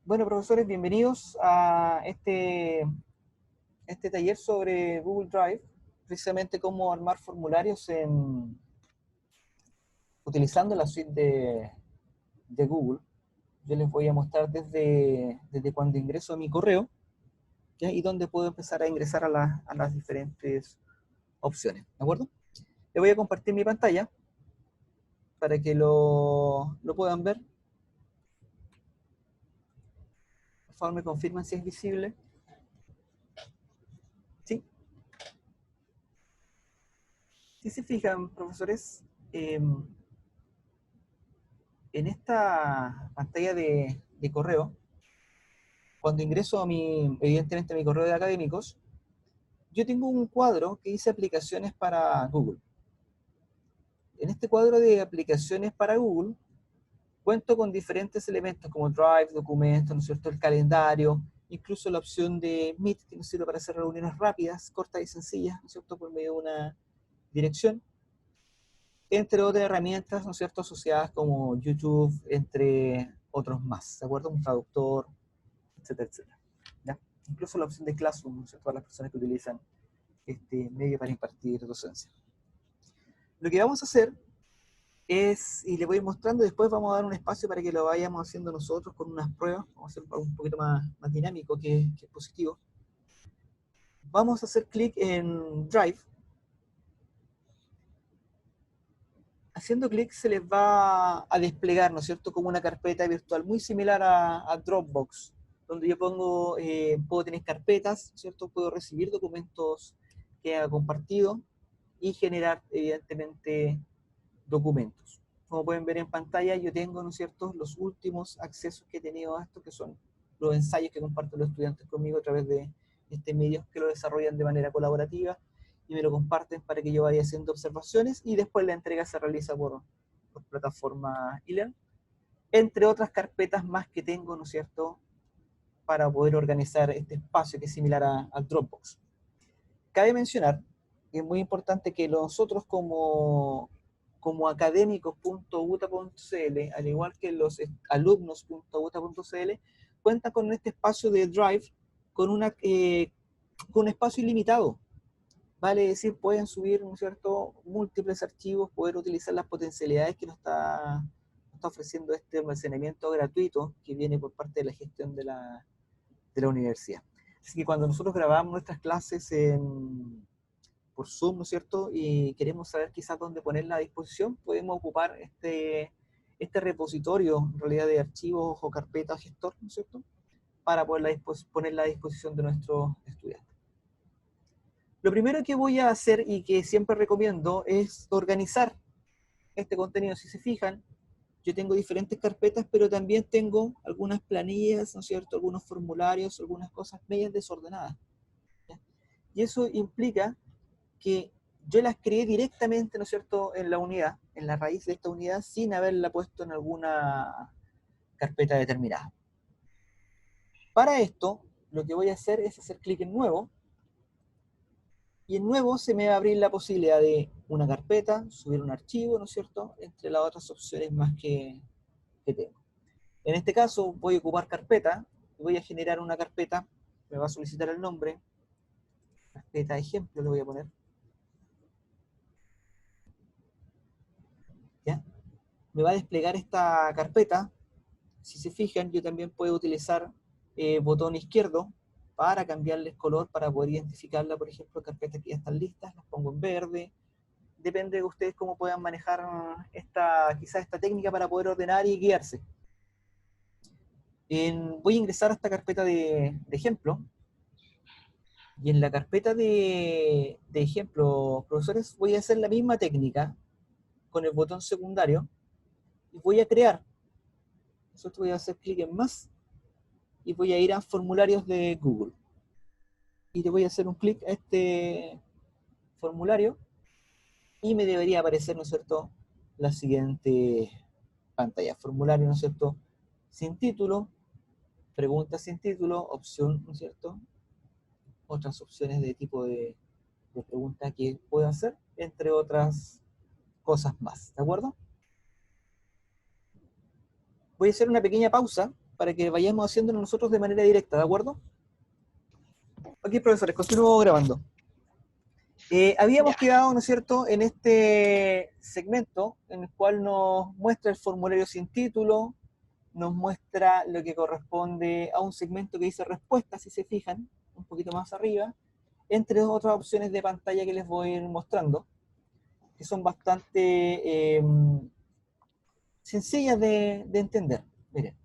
Bueno, profesores, bienvenidos a este taller sobre Google Drive, precisamente cómo armar formularios utilizando la suite de Google. Yo les voy a mostrar desde cuando ingreso a mi correo, ¿ya? Y dónde puedo empezar a ingresar a las diferentes opciones, ¿de acuerdo? Les voy a compartir mi pantalla para que lo puedan ver. Por favor, me confirman si es visible. ¿Sí? Si se fijan, profesores, en esta pantalla de correo, cuando ingreso evidentemente a mi correo de académicos, yo tengo un cuadro que dice aplicaciones para Google. En este cuadro de aplicaciones para Google, cuento con diferentes elementos como Drive, documentos, ¿no es cierto?, el calendario, incluso la opción de Meet, que nos sirve para hacer reuniones rápidas, cortas y sencillas, ¿no es cierto?, por medio de una dirección, entre otras herramientas, ¿no es cierto?, asociadas como YouTube, entre otros más, ¿de acuerdo? Un traductor, etcétera, etcétera. ¿Ya? Incluso la opción de Classroom, ¿no? Para las personas que utilizan este medio para impartir docencia. Lo que vamos a hacer es, y le voy mostrando, después vamos a dar un espacio para que lo vayamos haciendo nosotros con unas pruebas, vamos a hacer algo un poquito más dinámico, que es positivo. Vamos a hacer clic en Drive. Haciendo clic se les va a desplegar, ¿no es cierto?, como una carpeta virtual muy similar a Dropbox, donde yo puedo tener carpetas, ¿cierto? Puedo recibir documentos que haya compartido y generar, evidentemente, documentos. Como pueden ver en pantalla, yo tengo, ¿no es cierto?, los últimos accesos que he tenido a esto, que son los ensayos que comparten los estudiantes conmigo a través de medios que lo desarrollan de manera colaborativa y me lo comparten para que yo vaya haciendo observaciones y después la entrega se realiza por plataforma eLearn, entre otras carpetas más que tengo, ¿no es cierto?, para poder organizar este espacio que es similar a Dropbox. Cabe mencionar que es muy importante que nosotros como académicos.uta.cl, al igual que los alumnos.uta.cl, cuentan con este espacio de Drive con un espacio ilimitado. Vale decir, pueden subir, ¿no es cierto?, múltiples archivos, poder utilizar las potencialidades que nos está ofreciendo este almacenamiento gratuito que viene por parte de la gestión de la universidad. Así que cuando nosotros grabamos nuestras clases por Zoom, ¿no es cierto?, y queremos saber quizás dónde ponerla a disposición, podemos ocupar este repositorio, en realidad, de archivos o carpetas gestor, ¿no es cierto?, para ponerla a disposición de nuestros estudiantes. Lo primero que voy a hacer y que siempre recomiendo es organizar este contenido. Si se fijan, yo tengo diferentes carpetas, pero también tengo algunas planillas, ¿no es cierto?, algunos formularios, algunas cosas medias desordenadas, ¿ya? Y eso implica que yo las creé directamente, ¿no es cierto?, en la unidad, en la raíz de esta unidad, sin haberla puesto en alguna carpeta determinada. Para esto, lo que voy a hacer es hacer clic en Nuevo, y en Nuevo se me va a abrir la posibilidad de una carpeta, subir un archivo, ¿no es cierto?, entre las otras opciones más que tengo. En este caso voy a ocupar carpeta, voy a generar una carpeta, me va a solicitar el nombre, carpeta ejemplo le voy a poner, ¿ya? Me va a desplegar esta carpeta. Si se fijan, yo también puedo utilizar botón izquierdo para cambiarles color, para poder identificarla, por ejemplo, carpetas que ya están listas, las pongo en verde. Depende de ustedes cómo puedan manejar quizás esta técnica para poder ordenar y guiarse. Voy a ingresar a esta carpeta de ejemplo, y en la carpeta de ejemplo, profesores, voy a hacer la misma técnica con el botón secundario y voy a crear. Entonces voy a hacer clic en más y voy a ir a formularios de Google. Y le voy a hacer un clic a este formulario y me debería aparecer, ¿no es cierto?, la siguiente pantalla. Formulario, ¿no es cierto?, sin título, preguntas sin título, opción, ¿no es cierto?, otras opciones de tipo de pregunta que puedo hacer, entre otras cosas más, ¿de acuerdo? Voy a hacer una pequeña pausa para que vayamos haciéndolo nosotros de manera directa, ¿de acuerdo? Ok, profesores, continúo grabando. Habíamos quedado, ¿no es cierto?, en este segmento en el cual nos muestra el formulario sin título, nos muestra lo que corresponde a un segmento que dice respuestas, si se fijan, un poquito más arriba, entre otras opciones de pantalla que les voy a ir mostrando, que son bastante sencillas de entender. Miren,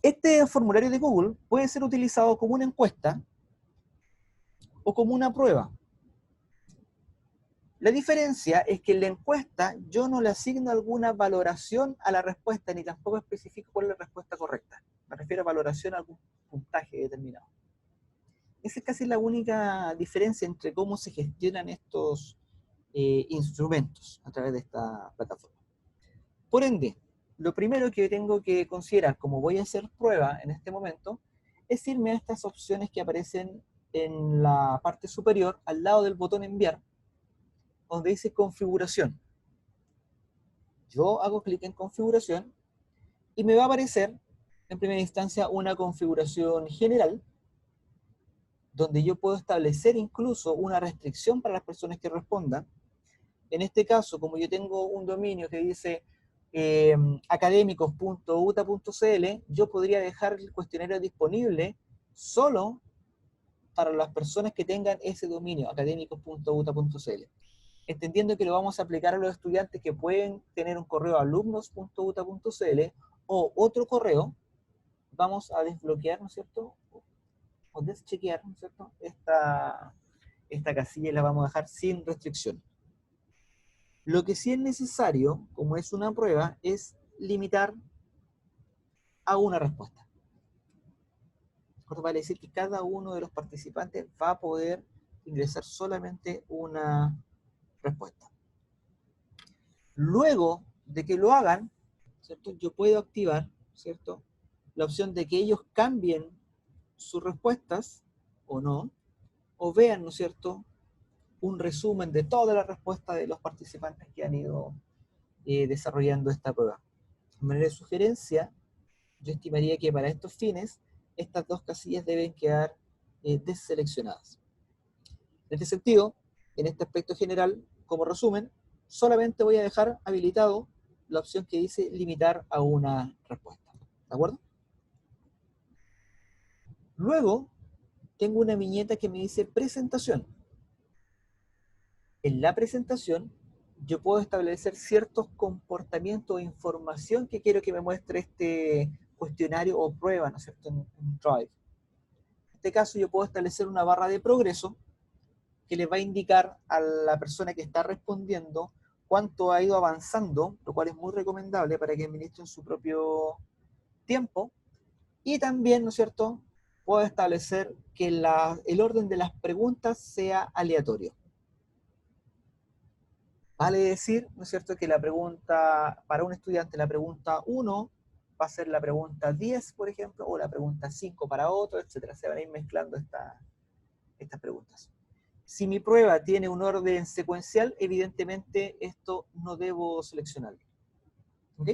este formulario de Google puede ser utilizado como una encuesta o como una prueba. La diferencia es que en la encuesta yo no le asigno alguna valoración a la respuesta, ni tampoco especifico cuál es la respuesta correcta. Me refiero a valoración a algún puntaje determinado. Esa es casi la única diferencia entre cómo se gestionan estos instrumentos a través de esta plataforma. Por ende, lo primero que tengo que considerar, como voy a hacer prueba en este momento, es irme a estas opciones que aparecen en la parte superior, al lado del botón enviar, donde dice configuración. Yo hago clic en configuración y me va a aparecer en primera instancia una configuración general, donde yo puedo establecer incluso una restricción para las personas que respondan. En este caso, como yo tengo un dominio que dice académicos.uta.cl, yo podría dejar el cuestionario disponible solo para las personas que tengan ese dominio, académicos.uta.cl. Entendiendo que lo vamos a aplicar a los estudiantes que pueden tener un correo alumnos.uta.cl o otro correo, vamos a desbloquear, ¿no es cierto? O deschequear, ¿no es cierto? Esta casilla la vamos a dejar sin restricción. Lo que sí es necesario, como es una prueba, es limitar a una respuesta. Esto vale decir que cada uno de los participantes va a poder ingresar solamente una respuesta. Luego de que lo hagan, ¿cierto?, yo puedo activar, ¿cierto?, la opción de que ellos cambien sus respuestas o no, o vean, ¿no es cierto?, un resumen de todas las respuestas de los participantes que han ido desarrollando esta prueba. De manera de sugerencia, yo estimaría que para estos fines, estas dos casillas deben quedar deseleccionadas. En este sentido, en este aspecto general, como resumen, solamente voy a dejar habilitado la opción que dice limitar a una respuesta. ¿De acuerdo? Luego, tengo una viñeta que me dice presentación. En la presentación, yo puedo establecer ciertos comportamientos o información que quiero que me muestre este cuestionario o prueba, ¿no es cierto?, en Drive. En este caso, yo puedo establecer una barra de progreso que les va a indicar a la persona que está respondiendo cuánto ha ido avanzando, lo cual es muy recomendable para que administren su propio tiempo. Y también, ¿no es cierto?, puedo establecer que el orden de las preguntas sea aleatorio. Vale decir, ¿no es cierto?, que la pregunta, para un estudiante, la pregunta 1 va a ser la pregunta 10, por ejemplo, o la pregunta 5 para otro, etcétera. Se van a ir mezclando estas preguntas. Si mi prueba tiene un orden secuencial, evidentemente esto no debo seleccionarlo. ¿Ok?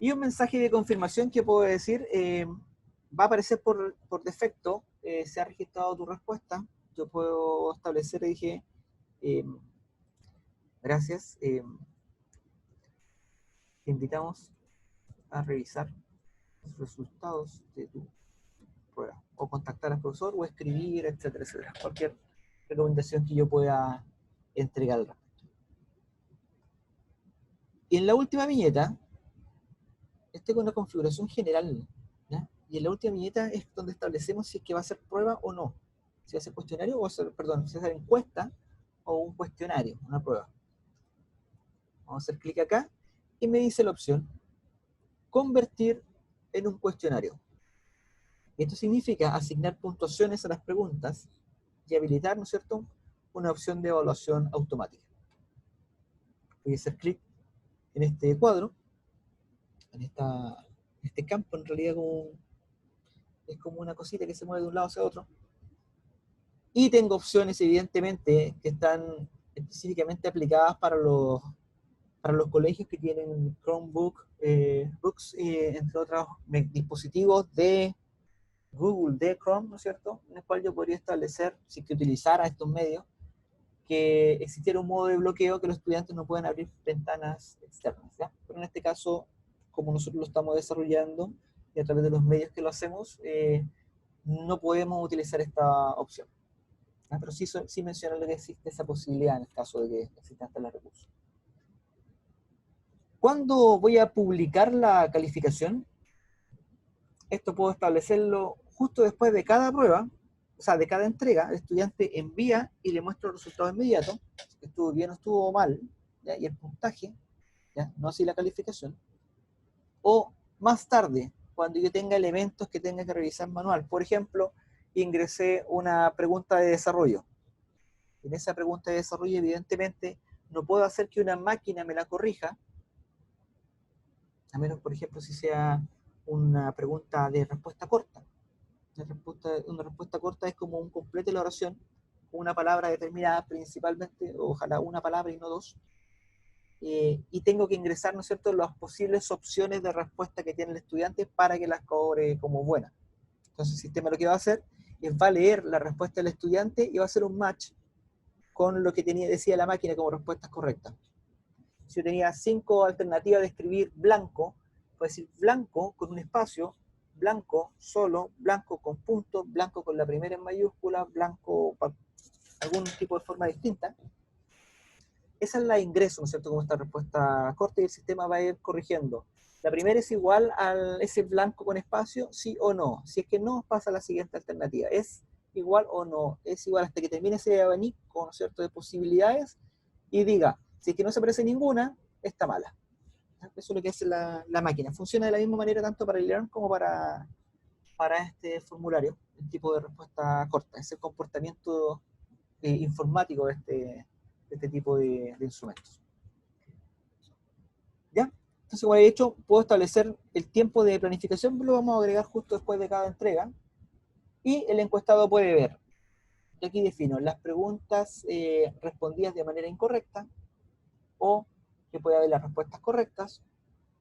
Y un mensaje de confirmación que puedo decir, va a aparecer por defecto, se ha registrado tu respuesta. Yo puedo establecer, dije, gracias, te invitamos a revisar los resultados de tu prueba, o contactar al profesor, o escribir, etcétera, etcétera. Cualquier recomendación que yo pueda entregar al respecto. Y en la última viñeta, con una configuración general, ¿ya? Y en la última viñeta es donde establecemos si es que va a ser prueba o no. Si va a ser cuestionario o va a ser, perdón, si va a ser encuesta o un cuestionario, una prueba. Vamos a hacer clic acá y me dice la opción convertir en un cuestionario. Esto significa asignar puntuaciones a las preguntas y habilitar, ¿no es cierto?, una opción de evaluación automática. Voy a hacer clic en este cuadro, en este campo, en realidad es como una cosita que se mueve de un lado hacia otro. Y tengo opciones, evidentemente, que están específicamente aplicadas para los para los colegios que tienen Chromebook, books, entre otros dispositivos de Google, de Chrome, ¿no es cierto? En el cual yo podría establecer, si que utilizara estos medios, que existiera un modo de bloqueo que los estudiantes no puedan abrir ventanas externas, ¿ya? Pero en este caso, como nosotros lo estamos desarrollando y a través de los medios que lo hacemos, no podemos utilizar esta opción. ¿Ya? Pero sí mencionarle que existe esa posibilidad en el caso de que existan los recursos. ¿Cuándo voy a publicar la calificación? Esto puedo establecerlo justo después de cada prueba, o sea, de cada entrega. El estudiante envía y le muestro el resultado inmediato, si estuvo bien o estuvo mal, ¿ya? Y el puntaje, ¿ya? No así la calificación. O más tarde, cuando yo tenga elementos que tenga que revisar manual. Por ejemplo, ingresé una pregunta de desarrollo. En esa pregunta de desarrollo, evidentemente, no puedo hacer que una máquina me la corrija, a menos, por ejemplo, si sea una pregunta de respuesta corta. Una respuesta corta es como un completo de la oración, con una palabra determinada principalmente, ojalá una palabra y no dos, y tengo que ingresar, ¿no es cierto?, las posibles opciones de respuesta que tiene el estudiante para que las cobre como buenas. Entonces el sistema lo que va a hacer es va a leer la respuesta del estudiante y va a hacer un match con lo que decía la máquina como respuestas correctas. Si yo tenía 5 alternativas de escribir blanco, puedo decir blanco con un espacio, blanco solo, blanco con punto, blanco con la primera en mayúscula, blanco para algún tipo de forma distinta. Esa es la ingreso, ¿no es cierto?, como esta respuesta corta, y el sistema va a ir corrigiendo. La primera es igual a ese blanco con espacio, sí o no. Si es que no, pasa a la siguiente alternativa. Es igual o no, es igual hasta que termine ese abanico, ¿no es cierto?, de posibilidades, y diga, si es que no se parece ninguna, está mala. Eso es lo que hace la máquina. Funciona de la misma manera tanto para el Learn como para este formulario, el tipo de respuesta corta. Es el comportamiento informático de este tipo de instrumentos. ¿Ya? Entonces, como he dicho, puedo establecer el tiempo de planificación, lo vamos a agregar justo después de cada entrega, y el encuestado puede ver. Y aquí defino las preguntas respondidas de manera incorrecta, o que puede haber las respuestas correctas,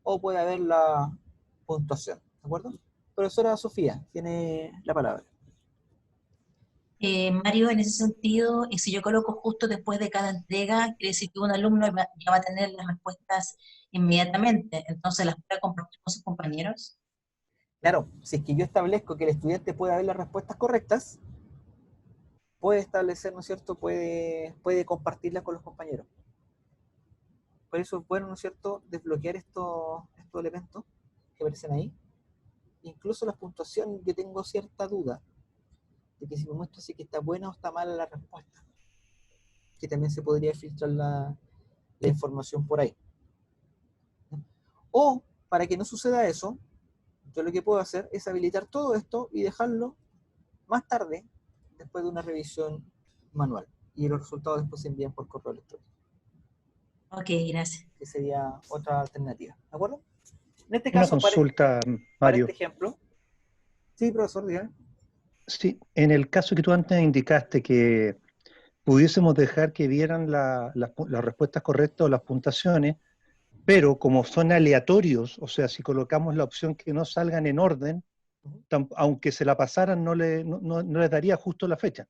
o puede haber la puntuación. ¿De acuerdo? Profesora Sofía, tiene la palabra. Mario, en ese sentido, si yo coloco justo después de cada entrega, quiere decir que un alumno ya va a tener las respuestas inmediatamente, entonces las puede compartir con sus compañeros. Claro, si es que yo establezco que el estudiante puede ver las respuestas correctas, puede establecer, ¿no es cierto?, puede compartirlas con los compañeros. Por eso es bueno, ¿no es cierto?, desbloquear estos elementos que aparecen ahí. Incluso la puntuación, yo tengo cierta duda de que si me muestro si que está buena o está mala la respuesta, que también se podría filtrar la información por ahí. O, para que no suceda eso, yo lo que puedo hacer es habilitar todo esto y dejarlo más tarde, después de una revisión manual. Y los resultados después se envían por correo electrónico. Ok, gracias. Que sería otra alternativa. ¿De acuerdo? En este Una caso, consulta, para este Mario. ejemplo. Sí, profesor, dígame. Sí, en el caso que tú antes indicaste que pudiésemos dejar que vieran las respuestas correctas o las puntuaciones, pero como son aleatorios, o sea, si colocamos la opción que no salgan en orden, aunque se la pasaran, no les daría justo la fecha.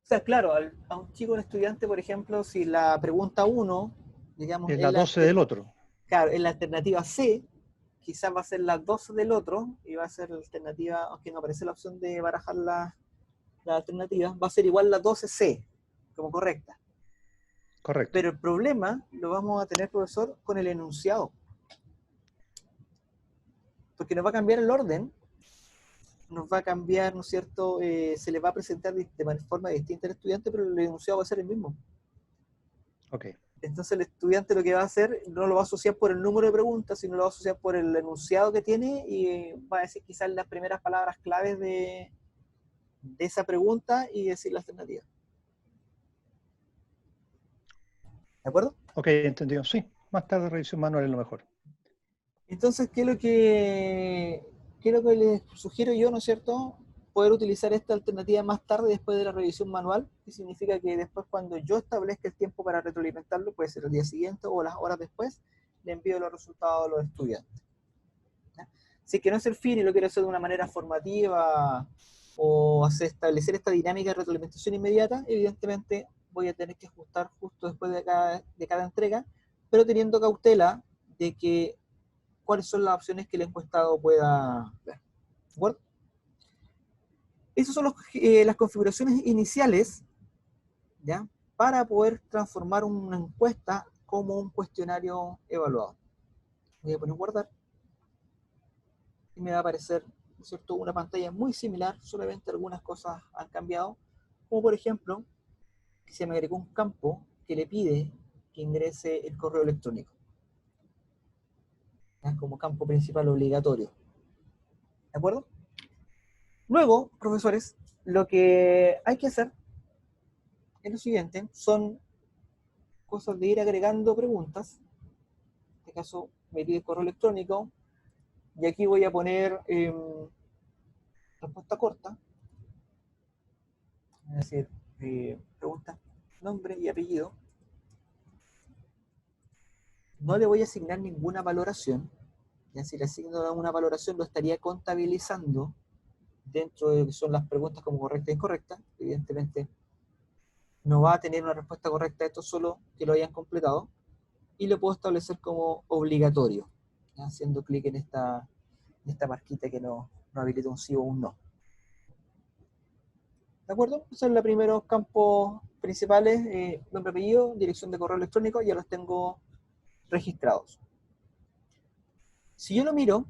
O sea, claro, a un chico, un estudiante, por ejemplo, si la pregunta 1, digamos, Es la 12 del otro. claro, en la alternativa C, quizás va a ser la 12 del otro, y va a ser la alternativa, aunque no aparece la opción de barajar la alternativa, va a ser igual la 12C, como correcta. Correcto. Pero el problema lo vamos a tener, profesor, con el enunciado. Porque nos va a cambiar el orden, nos va a cambiar, ¿no es cierto? Se le va a presentar de forma distinta al estudiante, pero el enunciado va a ser el mismo. Ok. Entonces el estudiante lo que va a hacer no lo va a asociar por el número de preguntas, sino lo va a asociar por el enunciado que tiene, y va a decir quizás las primeras palabras claves de esa pregunta y decir la alternativa. ¿De acuerdo? Ok, entendido. Sí, más tarde revisión manual es lo mejor. Entonces, ¿qué es lo que les sugiero yo, ¿no es cierto? poder utilizar esta alternativa más tarde después de la revisión manual, que significa que después cuando yo establezca el tiempo para retroalimentarlo, puede ser el día siguiente o las horas después, le envío los resultados a los estudiantes. ¿Ya? Si es que no es el fin y lo quiero hacer de una manera formativa o establecer esta dinámica de retroalimentación inmediata, evidentemente voy a tener que ajustar justo después de cada entrega, pero teniendo cautela de que cuáles son las opciones que el encuestado pueda ver. ¿De acuerdo? Esas son las configuraciones iniciales, ¿ya? Para poder transformar una encuesta como un cuestionario evaluado. Voy a poner guardar y me va a aparecer, ¿no es cierto?, una pantalla muy similar, solamente algunas cosas han cambiado, como por ejemplo, que se me agregó un campo que le pide que ingrese el correo electrónico, ¿ya? Como campo principal obligatorio. ¿De acuerdo? Luego, profesores, lo que hay que hacer es lo siguiente, son cosas de ir agregando preguntas. En este caso me pide correo electrónico, y aquí voy a poner respuesta corta, es decir, pregunta, nombre y apellido. No le voy a asignar ninguna valoración, ya si le asigno una valoración lo estaría contabilizando dentro de lo que son las preguntas como correcta e incorrecta. Evidentemente no va a tener una respuesta correcta, esto solo que lo hayan completado, y lo puedo establecer como obligatorio, ¿ya? Haciendo clic en esta marquita que no habilita un sí o un no. ¿De acuerdo? Esos son los primeros campos principales, nombre, apellido, dirección de correo electrónico, ya los tengo registrados. Si yo lo miro,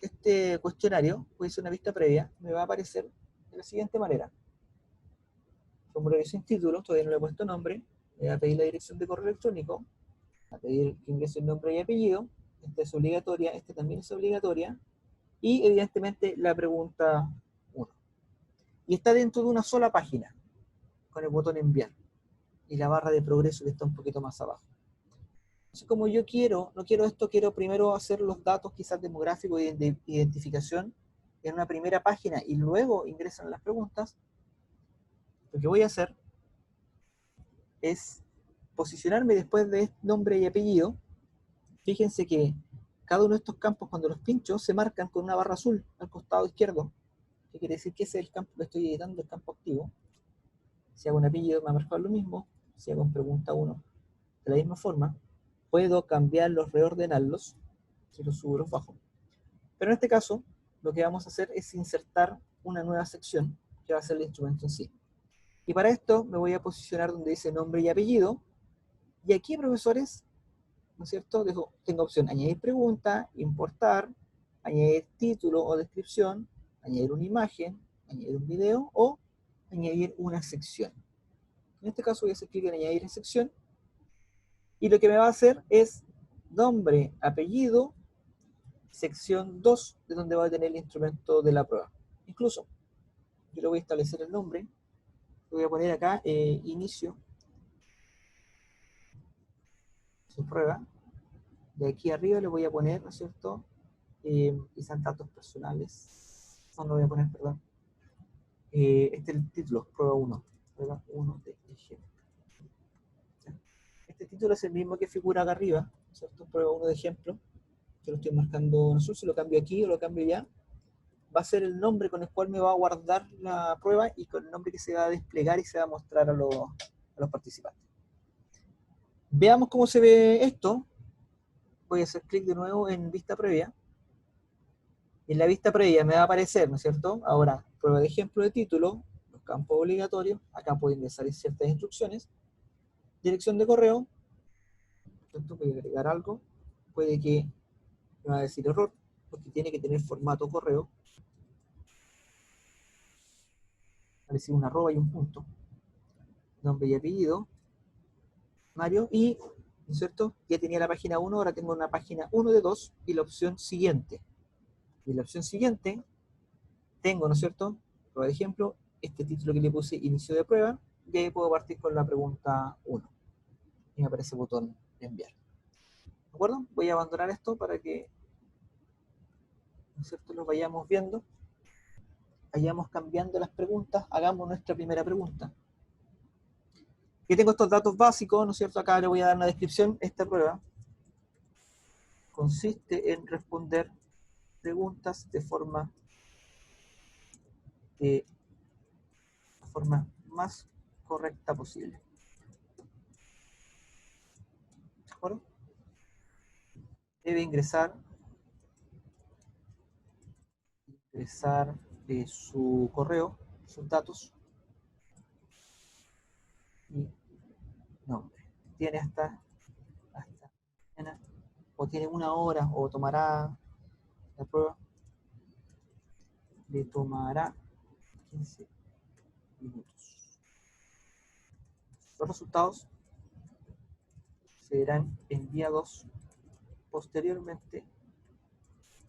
este cuestionario, voy a hacer una vista previa, me va a aparecer de la siguiente manera. Formulario sin título, todavía no le he puesto nombre, me va a pedir la dirección de correo electrónico, a pedir que ingrese el nombre y apellido, esta es obligatoria, esta también es obligatoria, y evidentemente la pregunta 1. Y está dentro de una sola página, con el botón enviar, y la barra de progreso que está un poquito más abajo. Entonces, como yo no quiero esto, quiero primero hacer los datos quizás demográficos y de identificación en una primera página y luego ingresan las preguntas, lo que voy a hacer es posicionarme después de nombre y apellido. Fíjense que cada uno de estos campos, cuando los pincho, se marcan con una barra azul al costado izquierdo, que quiere decir que ese es el campo que estoy editando, el campo activo. Si hago un apellido me va a marcar lo mismo, si hago un pregunta 1 de la misma forma, puedo cambiarlos, reordenarlos, si los subo o los bajo. Pero en este caso, lo que vamos a hacer es insertar una nueva sección, que va a ser el instrumento en sí. Y para esto me voy a posicionar donde dice nombre y apellido, y aquí, profesores, ¿no es cierto? Tengo opción añadir pregunta, importar, añadir título o descripción, añadir una imagen, añadir un video o añadir una sección. En este caso voy a hacer clic en añadir sección, y lo que me va a hacer es nombre, apellido, sección 2, de donde va a tener el instrumento de la prueba. Incluso, yo le voy a establecer el nombre, lo voy a poner acá, inicio, su prueba. De aquí arriba le voy a poner, ¿no es cierto? Quizás datos personales. No, lo voy a poner, perdón. Este es el título, prueba 1. Prueba 1 de ejemplo. Este título es el mismo que figura acá arriba, ¿no es cierto? Prueba 1 de ejemplo. Yo lo estoy marcando en azul, si lo cambio aquí o lo cambio ya, va a ser el nombre con el cual me va a guardar la prueba y con el nombre que se va a desplegar y se va a mostrar a los participantes. Veamos cómo se ve esto. Voy a hacer clic de nuevo en vista previa. En la vista previa me va a aparecer, ¿no es cierto? Ahora, prueba de ejemplo de título, los campos obligatorios, acá puedo ingresar ciertas instrucciones, dirección de correo, ¿cierto? Voy a agregar algo, puede que me va a decir error, porque tiene que tener formato correo, va a decir una arroba y un punto, nombre y apellido, Mario, y, ¿no es cierto? Ya tenía la página 1, ahora tengo una página 1 de 2 y la opción siguiente. Y la opción siguiente, tengo, ¿no es cierto? Por ejemplo, este título que le puse inicio de prueba, y ahí puedo partir con la pregunta 1. Y me aparece el botón de enviar. ¿De acuerdo? Voy a abandonar esto para que, ¿no es cierto?, lo vayamos viendo. vayamos cambiando las preguntas, hagamos nuestra primera pregunta. Aquí tengo estos datos básicos, ¿no es cierto? Acá le voy a dar una descripción. Esta prueba consiste en responder preguntas de forma más correcta posible. ¿De acuerdo? Debe ingresar su correo, sus datos y nombre. Tiene hasta mañana, o tiene una hora, o tomará la prueba, le tomará 15 minutos. Los resultados serán enviados posteriormente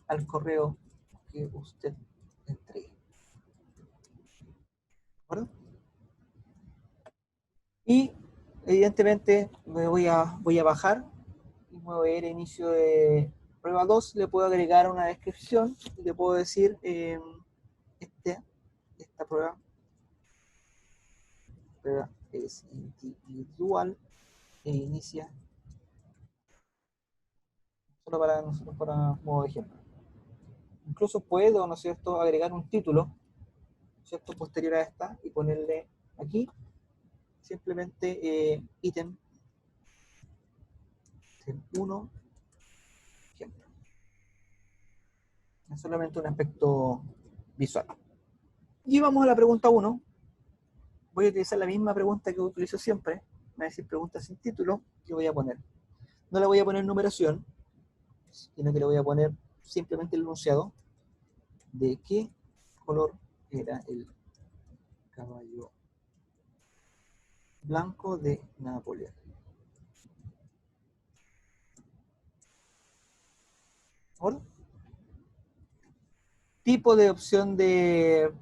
al correo que usted entregue. ¿De acuerdo? Y evidentemente voy a bajar y me voy a ir a inicio de prueba 2. Le puedo agregar una descripción y le puedo decir esta prueba es individual e inicia solo para nosotros, para modo de ejemplo. Incluso puedo, ¿no es cierto?, agregar un título, ¿cierto?, posterior a esta y ponerle aquí simplemente ítem 1, ejemplo. Es solamente un aspecto visual. Y vamos a la pregunta 1. Voy a utilizar la misma pregunta que utilizo siempre. Me va a decir pregunta sin título. ¿Qué voy a poner? No le voy a poner numeración, sino que le voy a poner simplemente el enunciado de qué color era el caballo blanco de Napoleón. ¿Ahora? Tipo de opción de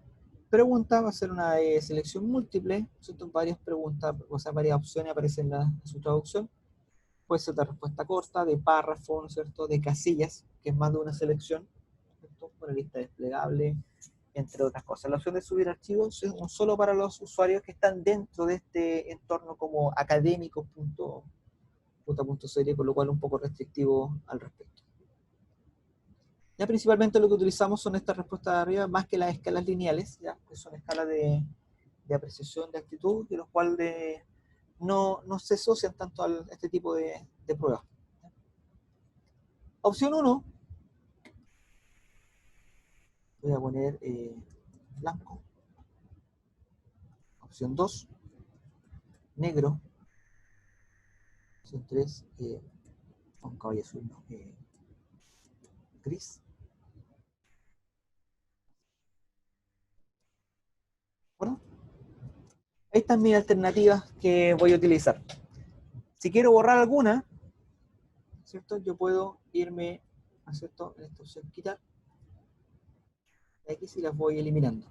pregunta va a ser una selección múltiple, ¿cierto? Varias preguntas, o sea, varias opciones aparecen en su traducción. Puede ser de respuesta corta, de párrafo, ¿no es cierto?, de casillas, que es más de una selección, ¿cierto?, una lista desplegable, entre otras cosas. La opción de subir archivos es solo para los usuarios que están dentro de este entorno como académicos.puta.cl, con lo cual un poco restrictivo al respecto. Ya principalmente lo que utilizamos son estas respuestas de arriba, más que las escalas lineales, ya, que son escalas de apreciación de actitud, de los cuales no se asocian tanto a este tipo de pruebas. Opción 1, voy a poner blanco. Opción 2, negro. Opción 3, un caballo azul, no, gris. Bueno, ahí están mis alternativas que voy a utilizar. Si quiero borrar alguna, ¿cierto?, yo puedo irme, ¿cierto?, en esta opción quitar. Y aquí sí las voy eliminando.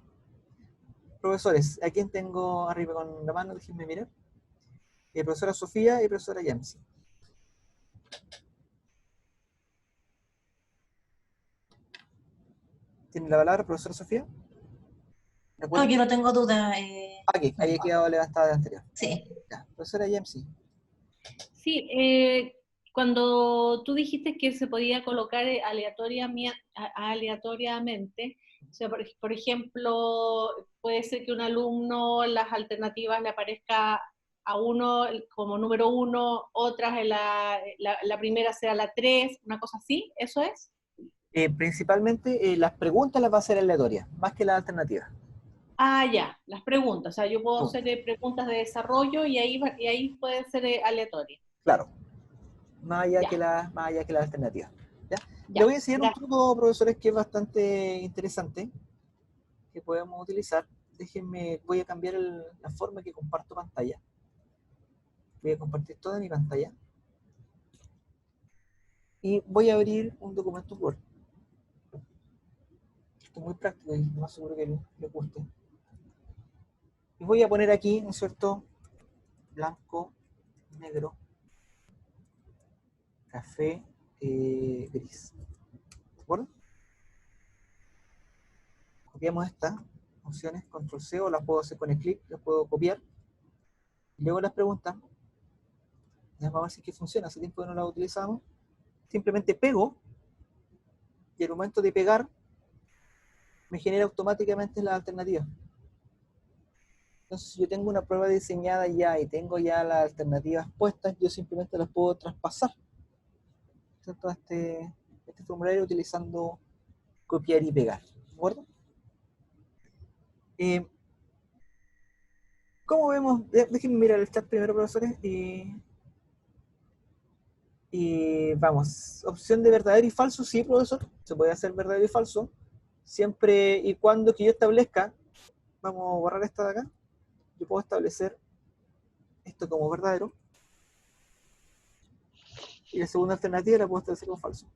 Profesores, ¿a quién tengo arriba con la mano? Déjenme mirar. Profesora Sofía y profesora Yancy. ¿Tiene la palabra, profesora Sofía? No, yo no tengo duda. Aquí, ahí he quedado levantada de anterior. Sí. Ya, profesora Yancy. Sí, cuando tú dijiste que se podía colocar aleatoriamente, o sea, por ejemplo, puede ser que un alumno las alternativas le aparezca a uno como número 1, otras en la primera sea la 3, una cosa así, ¿eso es? Principalmente las preguntas las va a hacer aleatorias, más que las alternativas. Ah, ya, las preguntas, o sea, yo puedo Preguntas. hacer preguntas de desarrollo y ahí pueden ser aleatorias. Claro, más allá Ya, que las alternativas. ¿Ya? Le ya, voy a enseñar un gracias. truco, profesores, que es bastante interesante, que podemos utilizar. Déjenme, voy a cambiar la forma que comparto pantalla. Voy a compartir toda mi pantalla. Y voy a abrir un documento Word. Esto es muy práctico y más seguro que le guste. Y voy a poner aquí, ¿no es cierto?, blanco, negro, café, gris. ¿De acuerdo? Copiamos esta opciones, control C, o las puedo hacer con el clic, las puedo copiar. Y luego las preguntas, ya vamos a ver si es que funciona, hace tiempo que no las utilizamos. Simplemente pego, y al momento de pegar, me genera automáticamente las alternativas. Entonces, si yo tengo una prueba diseñada ya y tengo ya las alternativas puestas, yo simplemente las puedo traspasar, ¿cierto? Este formulario utilizando copiar y pegar, ¿de acuerdo? ¿Cómo vemos? Déjenme mirar el chat primero, profesores, y vamos. Opción de verdadero y falso, sí, profesor, se puede hacer verdadero y falso, siempre y cuando que yo establezca, vamos a borrar esta de acá, yo puedo establecer esto como verdadero, y la segunda alternativa la puedo establecer como falso.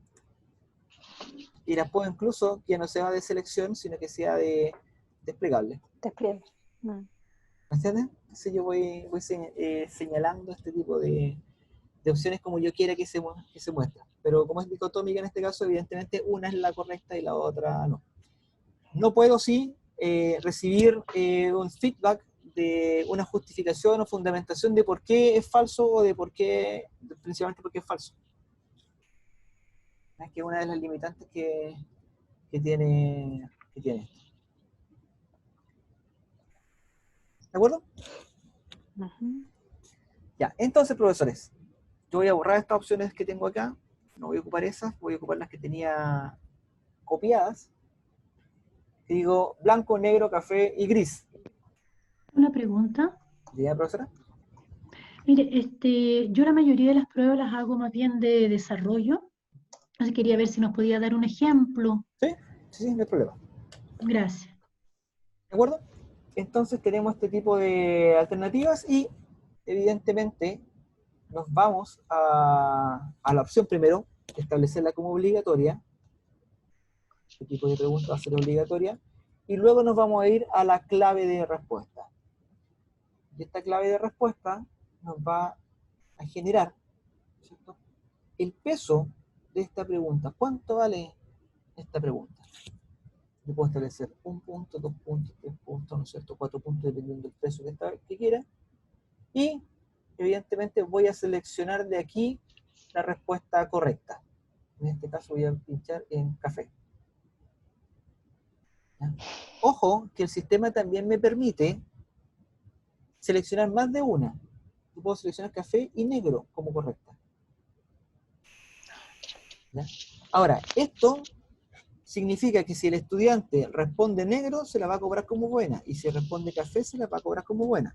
Y la puedo incluso que no sea de selección, sino que sea de desplegable. Despliegue. ¿Me entiendes? Entonces yo voy señalando este tipo de opciones como yo quiera que se muestre. Pero como es dicotómica en este caso, evidentemente una es la correcta y la otra no. No puedo sí recibir un feedback de una justificación o fundamentación de por qué es falso o de por qué, principalmente por qué es falso. Es que una de las limitantes que tiene esto. ¿De acuerdo? Ya, entonces, profesores, yo voy a borrar estas opciones que tengo acá, no voy a ocupar esas, voy a ocupar las que tenía copiadas. Y digo blanco, negro, café y gris. Una pregunta. ¿Ya, profesora? Mire, yo la mayoría de las pruebas las hago más bien de desarrollo. Entonces quería ver si nos podía dar un ejemplo. Sí, no hay problema. Gracias. ¿De acuerdo? Entonces tenemos este tipo de alternativas y evidentemente nos vamos a la opción primero, establecerla como obligatoria. Este tipo de pregunta va a ser obligatoria. Y luego nos vamos a ir a la clave de respuesta. Y esta clave de respuesta nos va a generar, ¿cierto?, el peso de esta pregunta. ¿Cuánto vale esta pregunta? Yo puedo establecer 1 punto, 2 puntos, 3 puntos, ¿no es cierto?, 4 puntos, dependiendo del peso que quiera. Y, evidentemente, voy a seleccionar de aquí la respuesta correcta. En este caso voy a pinchar en café. ¿Ya? Ojo, que el sistema también me permite seleccionar más de una. Yo puedo seleccionar café y negro como correcta. ¿Ya? Ahora, esto significa que si el estudiante responde negro, se la va a cobrar como buena, y si responde café, se la va a cobrar como buena.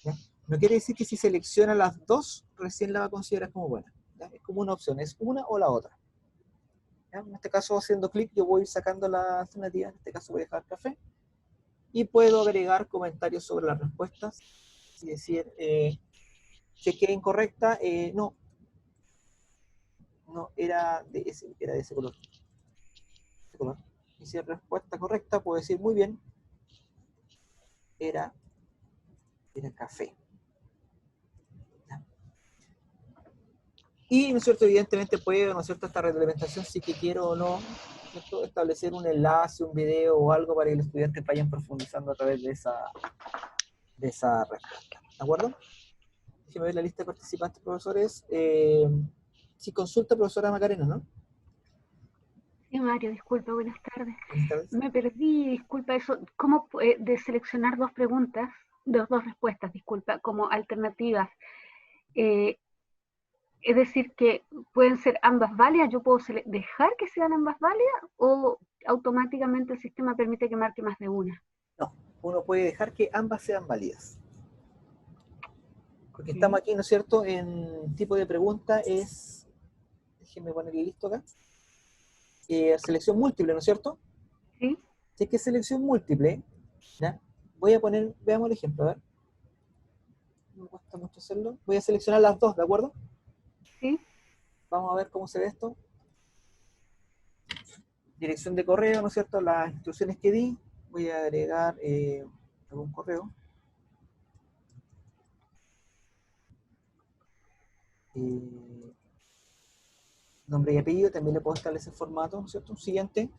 ¿Ya? No quiere decir que si selecciona las dos, recién la va a considerar como buena. ¿Ya? Es como una opción, es una o la otra. ¿Ya? En este caso, haciendo clic, yo voy sacando la alternativa, en este caso voy a dejar café, y puedo agregar comentarios sobre las respuestas, y decir, si queda incorrecta, no, era de ese color. Y si es respuesta correcta, puedo decir muy bien, era café. ¿Ya? Y, ¿no es cierto?, evidentemente puedo, ¿no es cierto?, esta retroalimentación, si que quiero o no, ¿cierto?, establecer un enlace, un video o algo para que los estudiantes vayan profundizando a través de esa respuesta. ¿De acuerdo? Déjeme ver la lista de participantes, profesores. Si consulta, profesora Macarena, ¿no? Sí, Mario, disculpa, buenas tardes. Buenas tardes. Me perdí, disculpa, eso. ¿Cómo de seleccionar dos preguntas, dos respuestas, disculpa, como alternativas? Es decir, que pueden ser ambas válidas, yo puedo dejar que sean ambas válidas o automáticamente el sistema permite que marque más de una. No, uno puede dejar que ambas sean válidas. Porque estamos aquí, ¿no es cierto?, en tipo de pregunta es, déjenme ponerle listo acá, selección múltiple, ¿no es cierto? Sí. Si es que es selección múltiple, ¿ya? Voy a poner, veamos el ejemplo, a ver. No me cuesta mucho hacerlo. Voy a seleccionar las dos, ¿de acuerdo? Sí. Vamos a ver cómo se ve esto. Dirección de correo, ¿no es cierto?, las instrucciones que di. Voy a agregar algún correo. Nombre y apellido, también le puedo establecer formato, ¿no es cierto? Siguiente.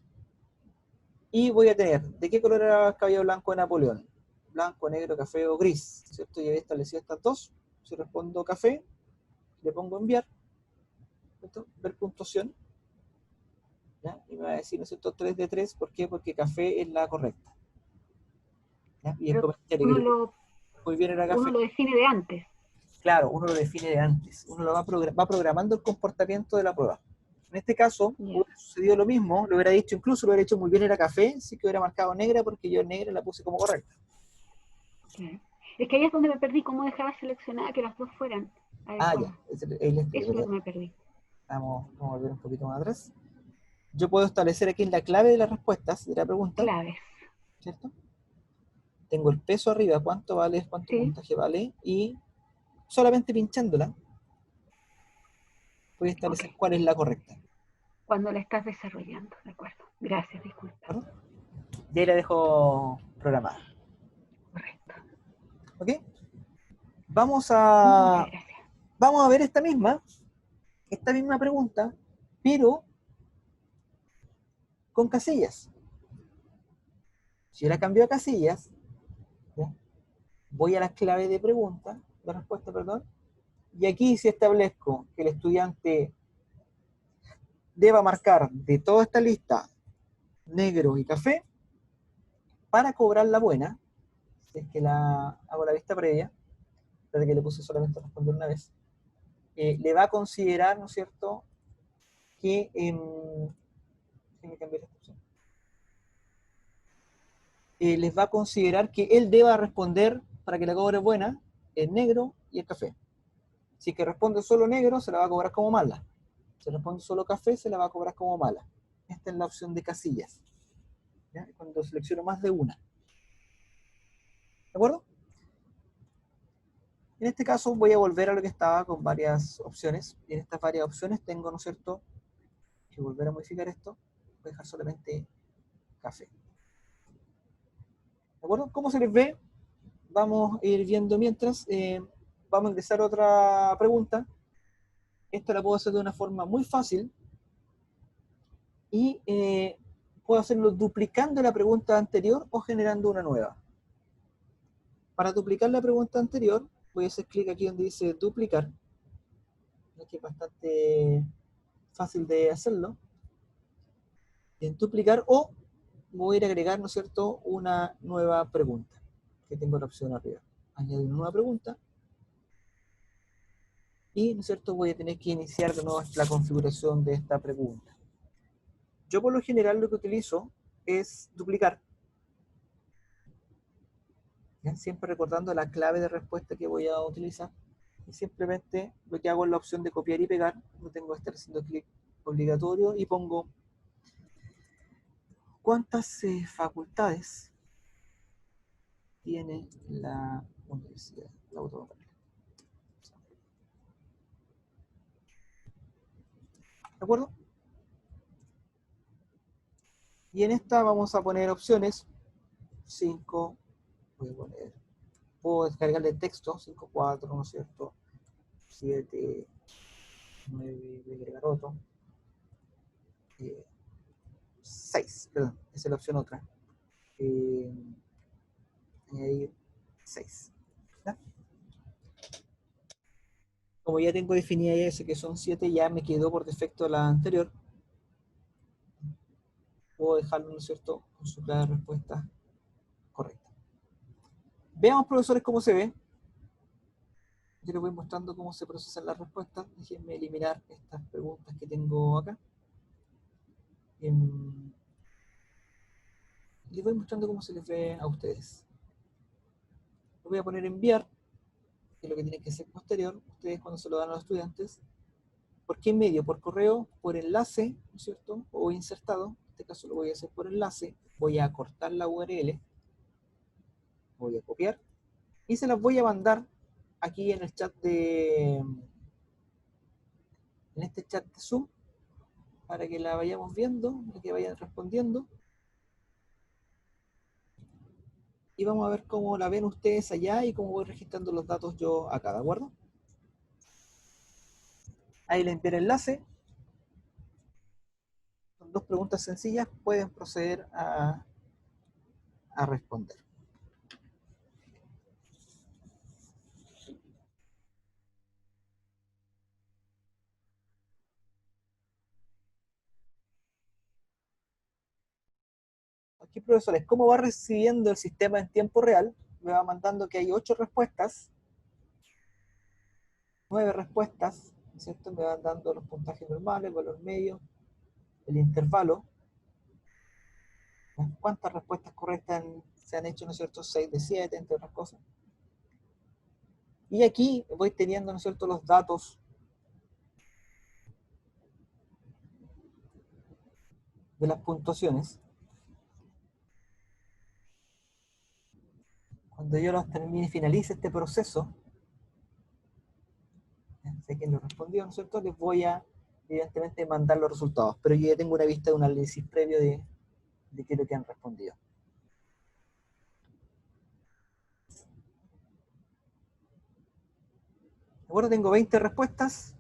Y voy a tener, ¿de qué color era el cabello blanco de Napoleón? Blanco, negro, café o gris, ¿cierto? Y había establecido estas dos. Si respondo café, le pongo enviar, ¿cierto? Ver puntuación, ¿ya? Y me va a decir, ¿no es cierto?, 3 de 3, ¿por qué? Porque café es la correcta, ¿ya? Y el Pero comentario uno que lo, muy bien era uno café. lo define de antes. Claro, uno lo define de antes, uno lo va programando el comportamiento de la prueba. En este caso, Ya. hubiera sucedido lo mismo, lo hubiera dicho, incluso lo hubiera dicho muy bien era café, sí que hubiera marcado negra porque yo negra la puse como correcta. Claro. Es que ahí es donde me perdí, cómo dejaba seleccionada que las dos fueran Ah, ya, adecuadas. ahí le Eso explico, es lo ya. que me perdí. Vamos a volver un poquito más atrás. Yo puedo establecer aquí en la clave de las respuestas de la pregunta, Claves. ¿cierto? Tengo el peso arriba, cuánto vale, cuánto Sí. puntaje vale, y solamente pinchándola, voy a establecer Ok. cuál es la correcta. Cuando la estás desarrollando, de acuerdo. Gracias, disculpa. ¿De acuerdo? Y ahí la dejo programada. Correcto. ¿Ok? Vamos Muchas a gracias. ver esta misma pregunta, pero con casillas. Si yo la cambio a casillas, ¿ya? Voy a las claves de respuesta, perdón, y aquí si establezco que el estudiante deba marcar de toda esta lista negro y café para cobrar la buena, si es que hago la vista previa, desde que le puse solamente a responder una vez, le va a considerar, ¿no es cierto?, que déjenme cambiar esta opción. Les va a considerar que él deba responder para que la cobre buena el negro y el café. Si que responde solo negro, se la va a cobrar como mala. Si responde solo café, se la va a cobrar como mala. Esta es la opción de casillas, ¿ya? Cuando selecciono más de una. ¿De acuerdo? En este caso voy a volver a lo que estaba con varias opciones. Y en estas varias opciones tengo, ¿no es cierto?, que volver a modificar esto. Voy a dejar solamente café. ¿De acuerdo? ¿Cómo se les ve? Vamos a ir viendo mientras. Vamos a ingresar otra pregunta. Esta la puedo hacer de una forma muy fácil. Y puedo hacerlo duplicando la pregunta anterior o generando una nueva. Para duplicar la pregunta anterior, voy a hacer clic aquí donde dice duplicar, que es bastante fácil de hacerlo. En duplicar, o voy a ir a agregar, ¿no es cierto?, una nueva pregunta, que tengo la opción arriba. Añadir una nueva pregunta, y, ¿no es cierto?, voy a tener que iniciar de nuevo la configuración de esta pregunta. Yo por lo general lo que utilizo es duplicar, ¿ya? Siempre recordando la clave de respuesta que voy a utilizar, y simplemente lo que hago es la opción de copiar y pegar, no tengo que estar haciendo clic obligatorio, y pongo cuántas facultades tiene la Universidad la Autónoma. ¿De acuerdo? Y en esta vamos a poner opciones 5, voy a poner, puedo descargarle el texto, 5, 4, ¿no es cierto? 7, 9, voy a agregar otro. 6, perdón, esa es la opción otra. Añadir 6. ¿Ya? Como ya tengo definida ese que son 7, ya me quedó por defecto la anterior. Puedo dejarlo, ¿no es cierto?, con su clave de respuesta correcta. Veamos, profesores, cómo se ve. Yo les voy mostrando cómo se procesan las respuestas. Déjenme eliminar estas preguntas que tengo acá. Les voy mostrando cómo se les ve a ustedes. Lo voy a poner enviar, que es lo que tiene que ser posterior. Ustedes cuando se lo dan a los estudiantes. ¿Por qué medio? ¿Por correo? ¿Por enlace? ¿No es cierto? ¿O insertado? En este caso lo voy a hacer por enlace. Voy a cortar la URL. Voy a copiar. Y se las voy a mandar aquí en el chat en este chat de Zoom, para que la vayamos viendo, para que vayan respondiendo. Y vamos a ver cómo la ven ustedes allá y cómo voy registrando los datos yo acá, ¿de acuerdo? Ahí le envié el enlace. Son dos preguntas sencillas, pueden proceder a a responder. Aquí, profesores, ¿cómo va recibiendo el sistema en tiempo real? Me va mandando que hay 8 respuestas, 9 respuestas, ¿cierto? Me van dando los puntajes normales, el valor medio, el intervalo. ¿Cuántas respuestas correctas se han hecho, ¿no es cierto? 6 de 7, entre otras cosas. Y aquí voy teniendo, ¿no es cierto?, los datos de las puntuaciones. Cuando yo los termine y finalice este proceso, sé quién lo respondió, ¿no es cierto?, les voy a, evidentemente, mandar los resultados. Pero yo ya tengo una vista de un análisis previo de qué es lo que han respondido. ¿De acuerdo? Tengo 20 respuestas.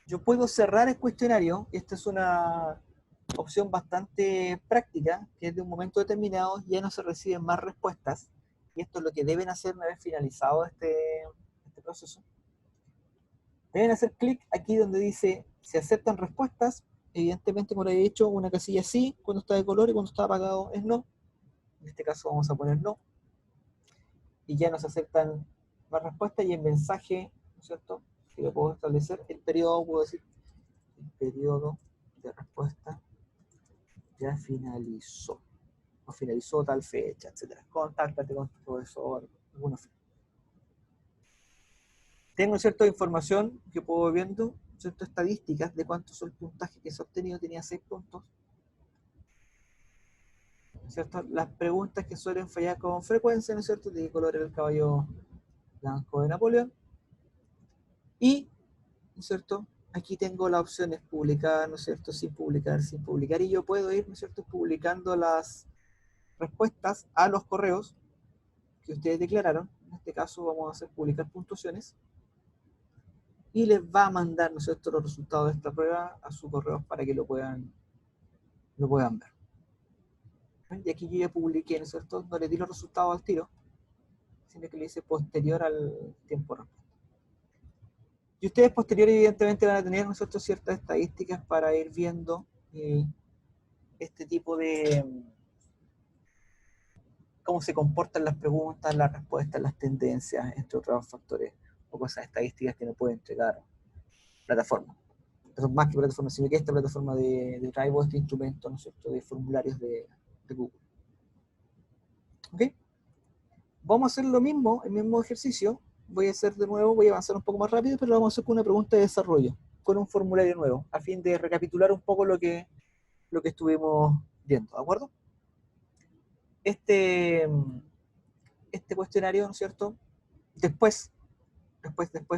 Yo puedo cerrar el cuestionario, y esta es una opción bastante práctica, que es de un momento determinado ya no se reciben más respuestas, y esto es lo que deben hacer una vez finalizado este proceso. Deben hacer clic aquí donde dice se aceptan respuestas, evidentemente como lo he dicho, una casilla sí cuando está de color y cuando está apagado es no. En este caso vamos a poner no, y ya nos aceptan más respuestas, y el mensaje, ¿no es cierto?, si lo puedo establecer, el periodo, puedo decir el periodo de respuesta ya finalizó, o finalizó tal fecha, etcétera. Contáctate con tu profesor, alguna fecha. Tengo cierta información que puedo ir viendo, ciertas estadísticas de cuánto es el puntaje que se ha obtenido. Tenía 6 puntos. ¿Cierto? Las preguntas que suelen fallar con frecuencia, ¿no es cierto? ¿De qué color era el caballo blanco de Napoleón? Y, ¿no es cierto?, aquí tengo las opciones publicar, ¿no es cierto?, sin publicar, sin publicar, y yo puedo ir, ¿no es cierto?, publicando las respuestas a los correos que ustedes declararon. En este caso vamos a hacer publicar puntuaciones, y les va a mandar, ¿no es cierto?, los resultados de esta prueba a sus correos para que lo puedan ver. Y aquí yo ya publiqué, ¿no es cierto?, no le di los resultados al tiro, sino que le hice posterior al tiempo de respuesta. Y ustedes posterior evidentemente van a tener, ¿no es cierto?, ciertas estadísticas para ir viendo este tipo de cómo se comportan las preguntas, las respuestas, las tendencias, entre otros factores o cosas estadísticas que nos puede entregar plataforma. Pero más que plataforma, sino que esta plataforma de Drive, este instrumento, ¿no es cierto?, de formularios de Google. ¿Ok? Vamos a hacer lo mismo, el mismo ejercicio. Voy a hacer de nuevo, voy a avanzar un poco más rápido, pero lo vamos a hacer con una pregunta de desarrollo, con un formulario nuevo, a fin de recapitular un poco lo que estuvimos viendo, ¿de acuerdo? Este cuestionario, ¿no es cierto? Después,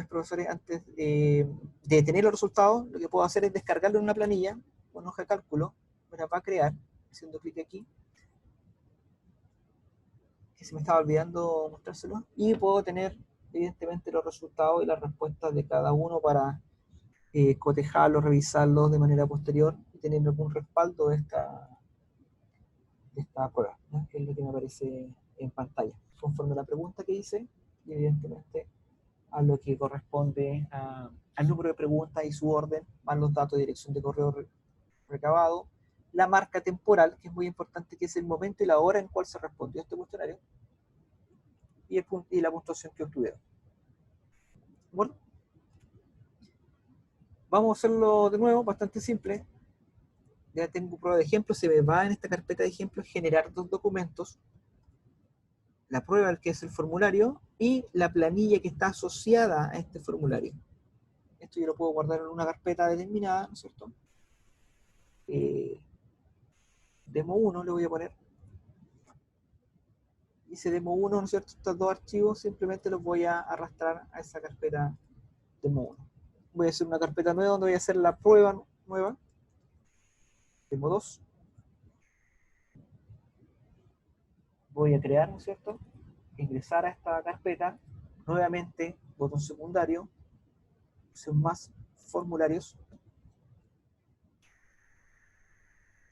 profesores, antes de tener los resultados, lo que puedo hacer es descargarlo en una planilla, con hoja de cálculo, me la va a crear, haciendo clic aquí, que se me estaba olvidando mostrárselo, y puedo tener, evidentemente, los resultados y las respuestas de cada uno para cotejarlos, revisarlos de manera posterior, y tener algún respaldo de esta prueba, ¿no?, que es lo que me aparece en pantalla, conforme a la pregunta que hice, y evidentemente a lo que corresponde al número de preguntas y su orden, más los datos de dirección de correo recabado, la marca temporal, que es muy importante, que es el momento y la hora en cual se respondió este cuestionario, y la puntuación que obtuvieron. Bueno, vamos a hacerlo de nuevo, bastante simple. Ya tengo prueba de ejemplo, se me va en esta carpeta de ejemplos generar 2 documentos, la prueba, que es el formulario, y la planilla que está asociada a este formulario. Esto yo lo puedo guardar en una carpeta determinada, ¿no es cierto? Demo 1 le voy a poner. Hice demo 1, ¿no es cierto? Estos 2 archivos simplemente los voy a arrastrar a esa carpeta demo 1. Voy a hacer una carpeta nueva donde voy a hacer la prueba nueva. Demo 2. Voy a crear, ¿no es cierto?, ingresar a esta carpeta, nuevamente, botón secundario, opción más, formularios.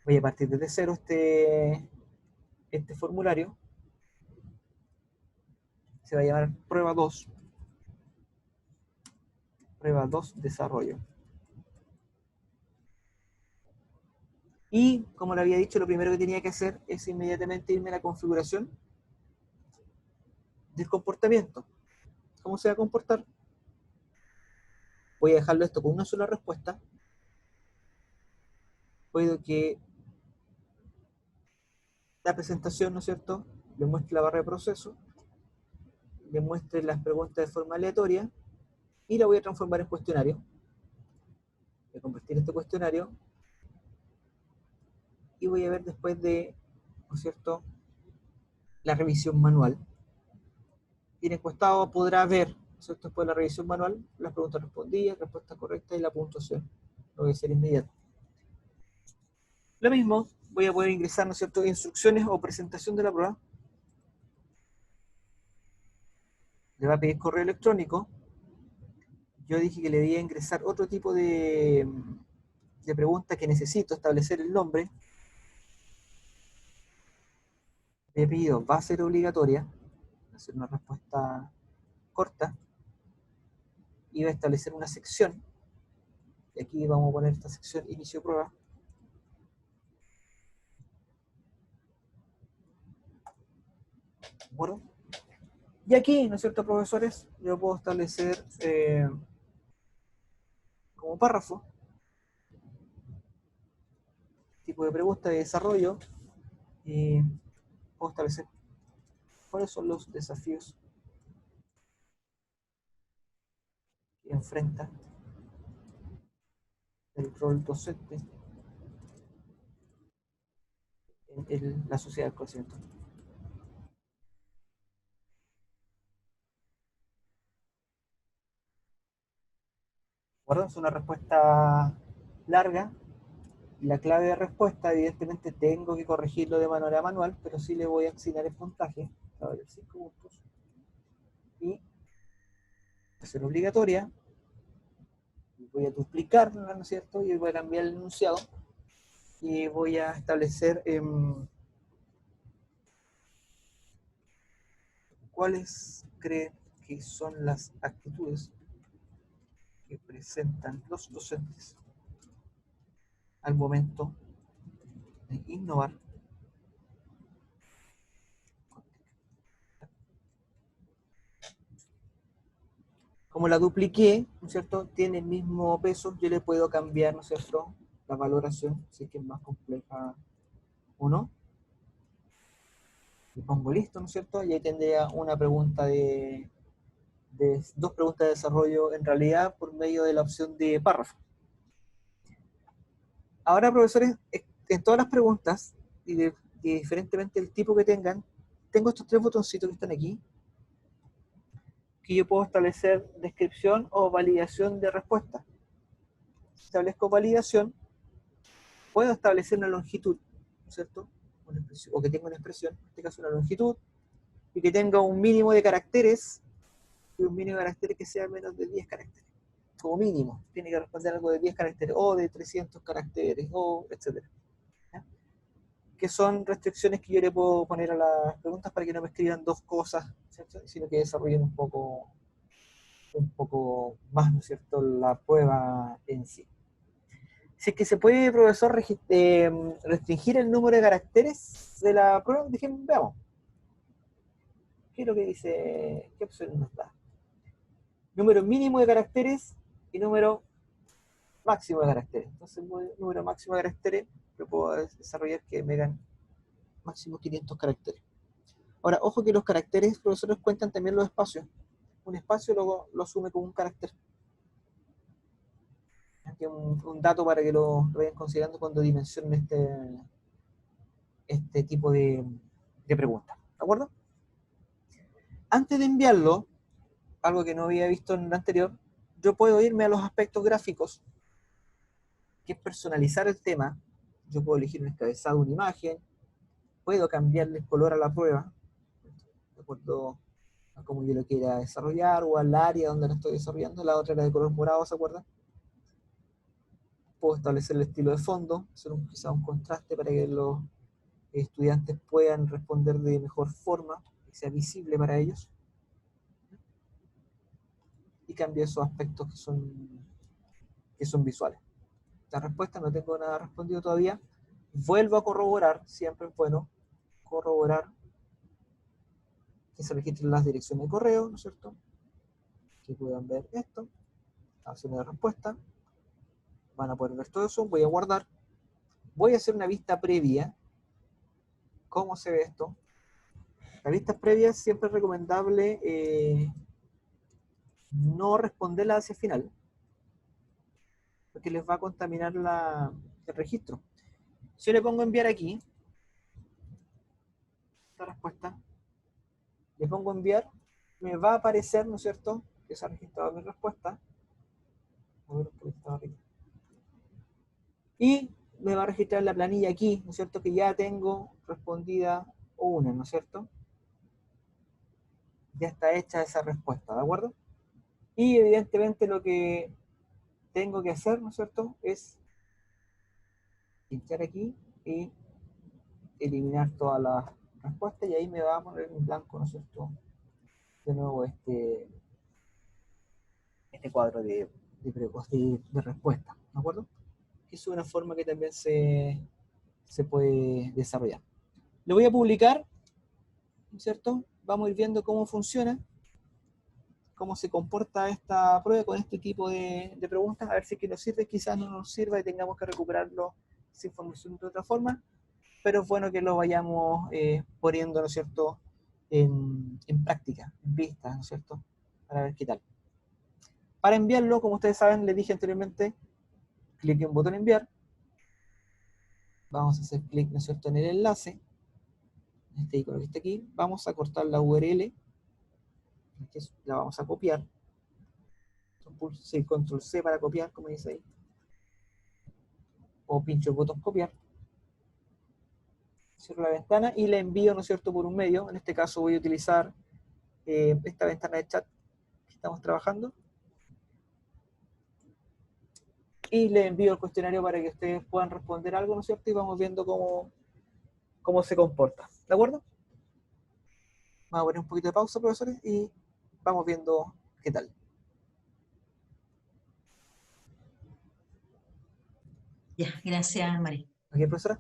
Voy a partir desde cero este formulario. Se va a llamar prueba 2. Prueba 2, desarrollo. Y, como le había dicho, lo primero que tenía que hacer es inmediatamente irme a la configuración del comportamiento. ¿Cómo se va a comportar? Voy a dejarlo esto con una sola respuesta. Puedo que la presentación, ¿no es cierto?, le muestre la barra de proceso, le muestre las preguntas de forma aleatoria, y la voy a transformar en cuestionario. Voy a convertir este cuestionario, y voy a ver después de, ¿no es cierto?, la revisión manual. Y el encuestado podrá ver, ¿no es cierto?, después de la revisión manual, las preguntas respondidas, respuestas correctas y la puntuación. Lo voy a hacer inmediato. Lo mismo, voy a poder ingresar, ¿no es cierto?, instrucciones o presentación de la prueba. Le va a pedir correo electrónico. Yo dije que le debía ingresar otro tipo de pregunta que necesito establecer el nombre. Le he pedido, va a ser obligatoria. Va a ser una respuesta corta. Y va a establecer una sección. Y aquí vamos a poner esta sección inicio prueba. Bueno. Y aquí, ¿no es cierto, profesores? Yo puedo establecer como párrafo tipo de pregunta de desarrollo y puedo establecer cuáles son los desafíos que enfrenta el rol docente en la sociedad del conocimiento. ¿De acuerdo? Es una respuesta larga. La clave de respuesta, evidentemente, tengo que corregirlo de manera manual, pero sí le voy a asignar el puntaje, a ver, 5 puntos. Y va a ser obligatoria. Voy a duplicarla, ¿no es cierto? Y voy a cambiar el enunciado. Y voy a establecer cuáles creen que son las actitudes que presentan los docentes al momento de innovar. Como la dupliqué, ¿no es cierto?, tiene el mismo peso, yo le puedo cambiar, ¿no es cierto?, la valoración, si es que es más compleja o no. Y pongo listo, ¿no es cierto? Y ahí tendría una pregunta dos preguntas de desarrollo en realidad por medio de la opción de párrafo. Ahora, profesores, en todas las preguntas, y diferentemente el tipo que tengan, tengo estos 3 botoncitos que están aquí, que yo puedo establecer descripción o validación de respuesta. Si establezco validación, puedo establecer una longitud, ¿no es cierto? O que tenga una expresión, en este caso una longitud, y que tenga un mínimo de caracteres, y un mínimo de caracteres que sea menos de 10 caracteres. Como mínimo, tiene que responder algo de 10 caracteres, o de 300 caracteres, o etc. ¿Ya? Que son restricciones que yo le puedo poner a las preguntas para que no me escriban 2 cosas, ¿cierto?, sino que desarrollen un poco más, ¿no es cierto?, la prueba en sí. Si es que se puede, profesor, restringir el número de caracteres de la prueba, veamos. ¿Qué es lo que dice? ¿Qué opción nos da? Número mínimo de caracteres y número máximo de caracteres. Entonces, número máximo de caracteres lo puedo desarrollar que me dan máximo 500 caracteres. Ahora, ojo que los caracteres, profesores, cuentan también los espacios. Un espacio lo asume como un carácter. Aquí un dato para que lo vayan considerando cuando dimensionen este tipo de preguntas. ¿De acuerdo? Antes de enviarlo, algo que no había visto en el anterior, yo puedo irme a los aspectos gráficos, que es personalizar el tema. Yo puedo elegir un encabezado, una imagen, puedo cambiarle el color a la prueba, de acuerdo a cómo yo lo quiera desarrollar, o al área donde lo estoy desarrollando. La otra era de color morado, ¿se acuerdan? puedo establecer el estilo de fondo, hacer quizá un contraste para que los estudiantes puedan responder de mejor forma, que sea visible para ellos. Y cambio esos aspectos que son visuales. La respuesta, no tengo nada respondido todavía. Vuelvo a corroborar, siempre es bueno corroborar que se registren las direcciones de correo, ¿no es cierto? Que puedan ver esto, la opción de respuesta. Van a poder ver todo eso, voy a guardar. Voy a hacer una vista previa. ¿Cómo se ve esto? La vista previa siempre es recomendable no responderla hacia el final, porque les va a contaminar el registro. Si yo le pongo enviar aquí, esta respuesta, le pongo enviar, me va a aparecer, ¿no es cierto?, que se ha registrado mi respuesta. A ver, porque estaba arriba. Y me va a registrar la planilla aquí, ¿no es cierto?, que ya tengo respondida una, ¿no es cierto? Ya está hecha esa respuesta, ¿de acuerdo? Y evidentemente lo que tengo que hacer, ¿no es cierto?, es pinchar aquí y eliminar todas las respuestas, y ahí me va a poner en blanco, ¿no es cierto?, de nuevo este cuadro de respuesta, ¿de acuerdo? Que es una forma que también se puede desarrollar. Lo voy a publicar, ¿no es cierto? Vamos a ir viendo cómo funciona, cómo se comporta esta prueba con este tipo de preguntas, a ver si es que nos sirve, quizás no nos sirva y tengamos que recuperarlo esa información de otra forma, pero es bueno que lo vayamos poniendo, ¿no es cierto?, en práctica, en vista, ¿no es cierto?, para ver qué tal. Para enviarlo, como ustedes saben, les dije anteriormente, clic en botón enviar, vamos a hacer clic, ¿no es cierto?, en el enlace, este icono que está aquí, vamos a cortar la URL, la vamos a copiar, control C para copiar, como dice ahí, o pincho el botón copiar, cierro la ventana y la envío, ¿no es cierto?, por un medio. En este caso voy a utilizar esta ventana de chat que estamos trabajando, y le envío el cuestionario para que ustedes puedan responder algo, ¿no es cierto?, y vamos viendo cómo se comporta, ¿de acuerdo? Vamos a poner un poquito de pausa, profesores, y vamos viendo qué tal. Ya, gracias, María. Ok, profesora.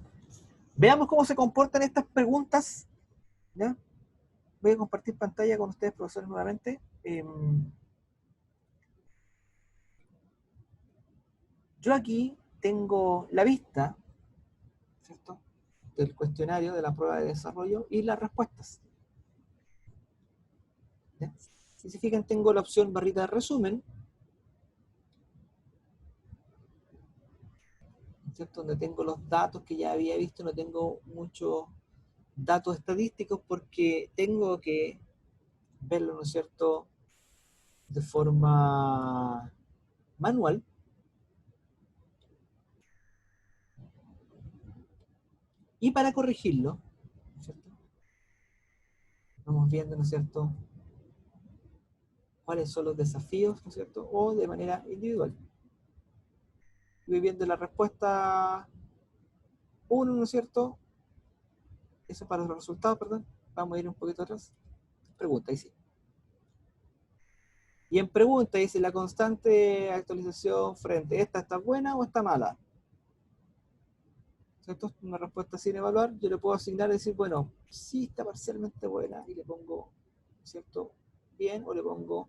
Veamos cómo se comportan estas preguntas, ¿ya? Voy a compartir pantalla con ustedes, profesores, nuevamente. Yo aquí tengo la vista, ¿cierto?, del cuestionario de la prueba de desarrollo y las respuestas. ¿Ya? Si se fijan, tengo la opción barrita de resumen, ¿cierto?, donde tengo los datos que ya había visto. No tengo muchos datos estadísticos porque tengo que verlo, ¿no es cierto?, de forma manual. Y para corregirlo, ¿no es cierto?, vamos viendo, ¿no es cierto?, cuáles son los desafíos, ¿no es cierto?, o de manera individual. Voy viendo la respuesta 1, ¿no es cierto? Eso para los resultados, perdón. Vamos a ir un poquito atrás. Pregunta, ahí sí. Y en pregunta dice, la constante actualización frente, ¿esta está buena o está mala? ¿Cierto? Una respuesta sin evaluar, yo le puedo asignar y decir, bueno, sí está parcialmente buena, y le pongo, ¿cierto?, bien, o le pongo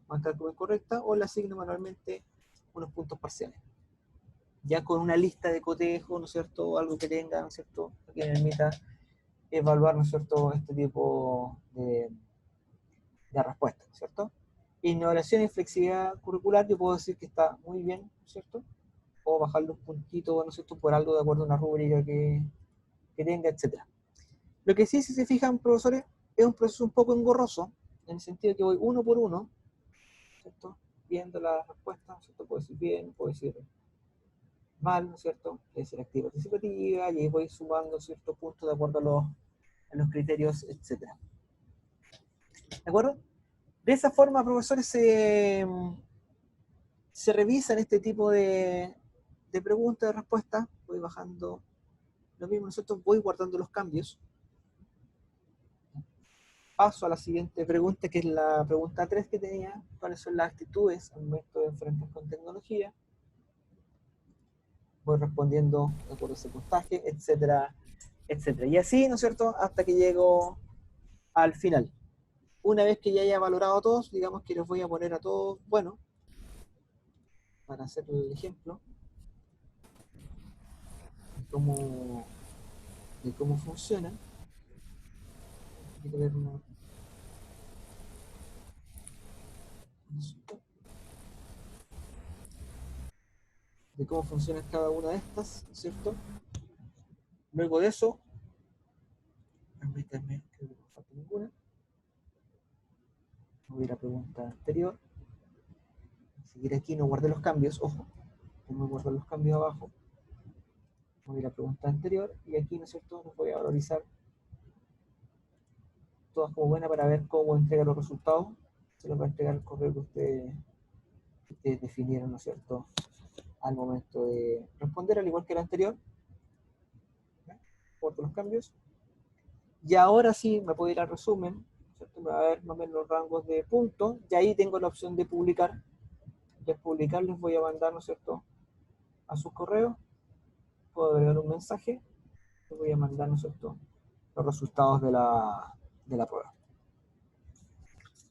marcar como incorrecta, o le asigno manualmente unos puntos parciales. Ya con una lista de cotejo, ¿no es cierto?, o algo que tenga, ¿no es cierto?, que me permita evaluar, ¿no es cierto?, este tipo de respuestas, ¿cierto? Innovación y flexibilidad curricular, yo puedo decir que está muy bien, ¿cierto? O bajarle un puntito, ¿no es cierto?, por algo de acuerdo a una rúbrica que tenga, etc. Lo que sí, si se fijan, profesores, es un proceso un poco engorroso, en el sentido que voy uno por uno, ¿cierto?, viendo la respuesta, ¿cierto? Puedo decir bien, puedo decir mal, ¿no es cierto?, puede ser activa participativa, y ahí voy sumando ciertos puntos de acuerdo a los criterios, etc. ¿De acuerdo? De esa forma, profesores, se revisan este tipo de de pregunta, de respuesta, voy bajando lo mismo, nosotros voy guardando los cambios. Paso a la siguiente pregunta, que es la pregunta 3 que tenía, cuáles son las actitudes al momento de enfrentar con tecnología. Voy respondiendo de acuerdo a ese puntaje, etcétera, etcétera. Y así, ¿no es cierto?, hasta que llego al final. Una vez que ya haya valorado a todos, digamos que los voy a poner a todos, bueno, para hacer el ejemplo, de cómo funciona. Hay que ver de cómo funciona cada una de estas, ¿cierto? Luego de eso, permítanme que no me falta ninguna. Voy a ir a la pregunta anterior. Seguir aquí, no guardé los cambios, ojo, tengo que guardar los cambios abajo. Voy a ir a la pregunta anterior y aquí, ¿no es cierto?, los voy a valorizar todas como buena para ver cómo entrega los resultados. Se los va a entregar el correo que ustedes definieron, ¿no es cierto?, al momento de responder, al igual que el anterior. Guardo los cambios. Y ahora sí me puedo ir al resumen, ¿cierto? Me va a ver más o menos los rangos de puntos, y ahí tengo la opción de publicar. De publicar les voy a mandar, ¿no es cierto?, a sus correos. Puedo agregar un mensaje, les voy a mandar, ¿no es cierto?, los resultados de la prueba.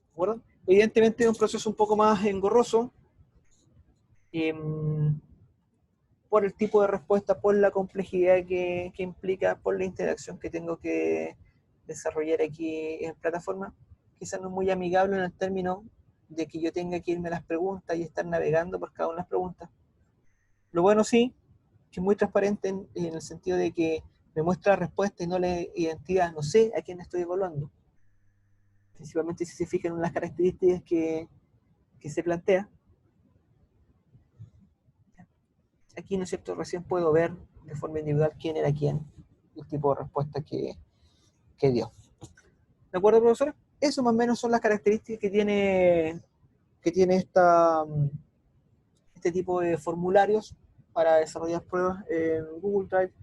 ¿De acuerdo? Evidentemente es un proceso un poco más engorroso, por el tipo de respuesta, por la complejidad que implica, por la interacción que tengo que desarrollar aquí en plataforma. Quizás no es muy amigable en el término de que yo tenga que irme a las preguntas y estar navegando por cada una de las preguntas. Lo bueno sí, que es muy transparente en el sentido de que me muestra la respuesta y no la identidad, no sé a quién estoy evaluando. Principalmente si se fijan en las características que se plantea. Aquí, ¿no es cierto?, recién puedo ver de forma individual quién era quién, el tipo de respuesta que dio. ¿De acuerdo, profesora? Eso más o menos son las características que tiene este tipo de formularios para desarrollar pruebas en Google Drive.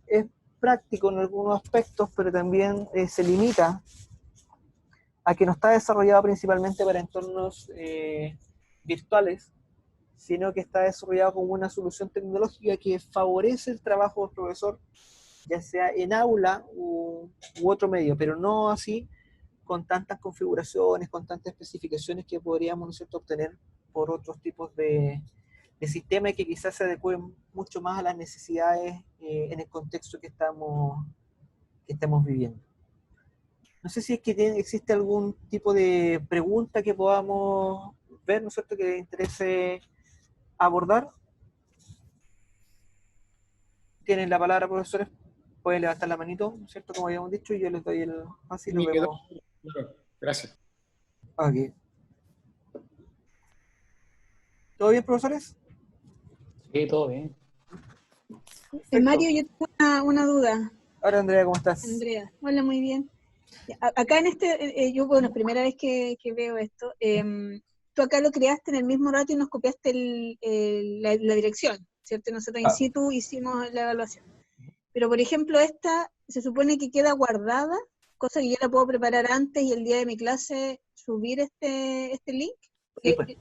Es práctico en algunos aspectos, pero también se limita a que no está desarrollado principalmente para entornos virtuales, sino que está desarrollado como una solución tecnológica que favorece el trabajo del profesor, ya sea en aula u otro medio, pero no así con tantas configuraciones, con tantas especificaciones que podríamos, ¿no es cierto?, obtener por otros tipos de sistemas que quizás se adecúen mucho más a las necesidades en el contexto que estamos viviendo. No sé si es que existe algún tipo de pregunta que podamos ver, ¿no es cierto?, que les interese abordar. Tienen la palabra, profesores, pueden levantar la manito, ¿no es cierto?, como habíamos dicho, y yo les doy el así lo vemos. Gracias. Ok. ¿Todo bien, profesores? Sí, todo bien. Mario, yo tengo una duda. Hola, Andrea, ¿cómo estás? Andrea, hola, muy bien. Acá en yo, bueno, es primera vez que veo esto. Tú acá lo creaste en el mismo rato y nos copiaste la dirección, ¿cierto? Nosotros in situ hicimos la evaluación. Pero, por ejemplo, esta se supone que queda guardada, cosa que yo la puedo preparar antes y el día de mi clase subir este link. Sí, pues.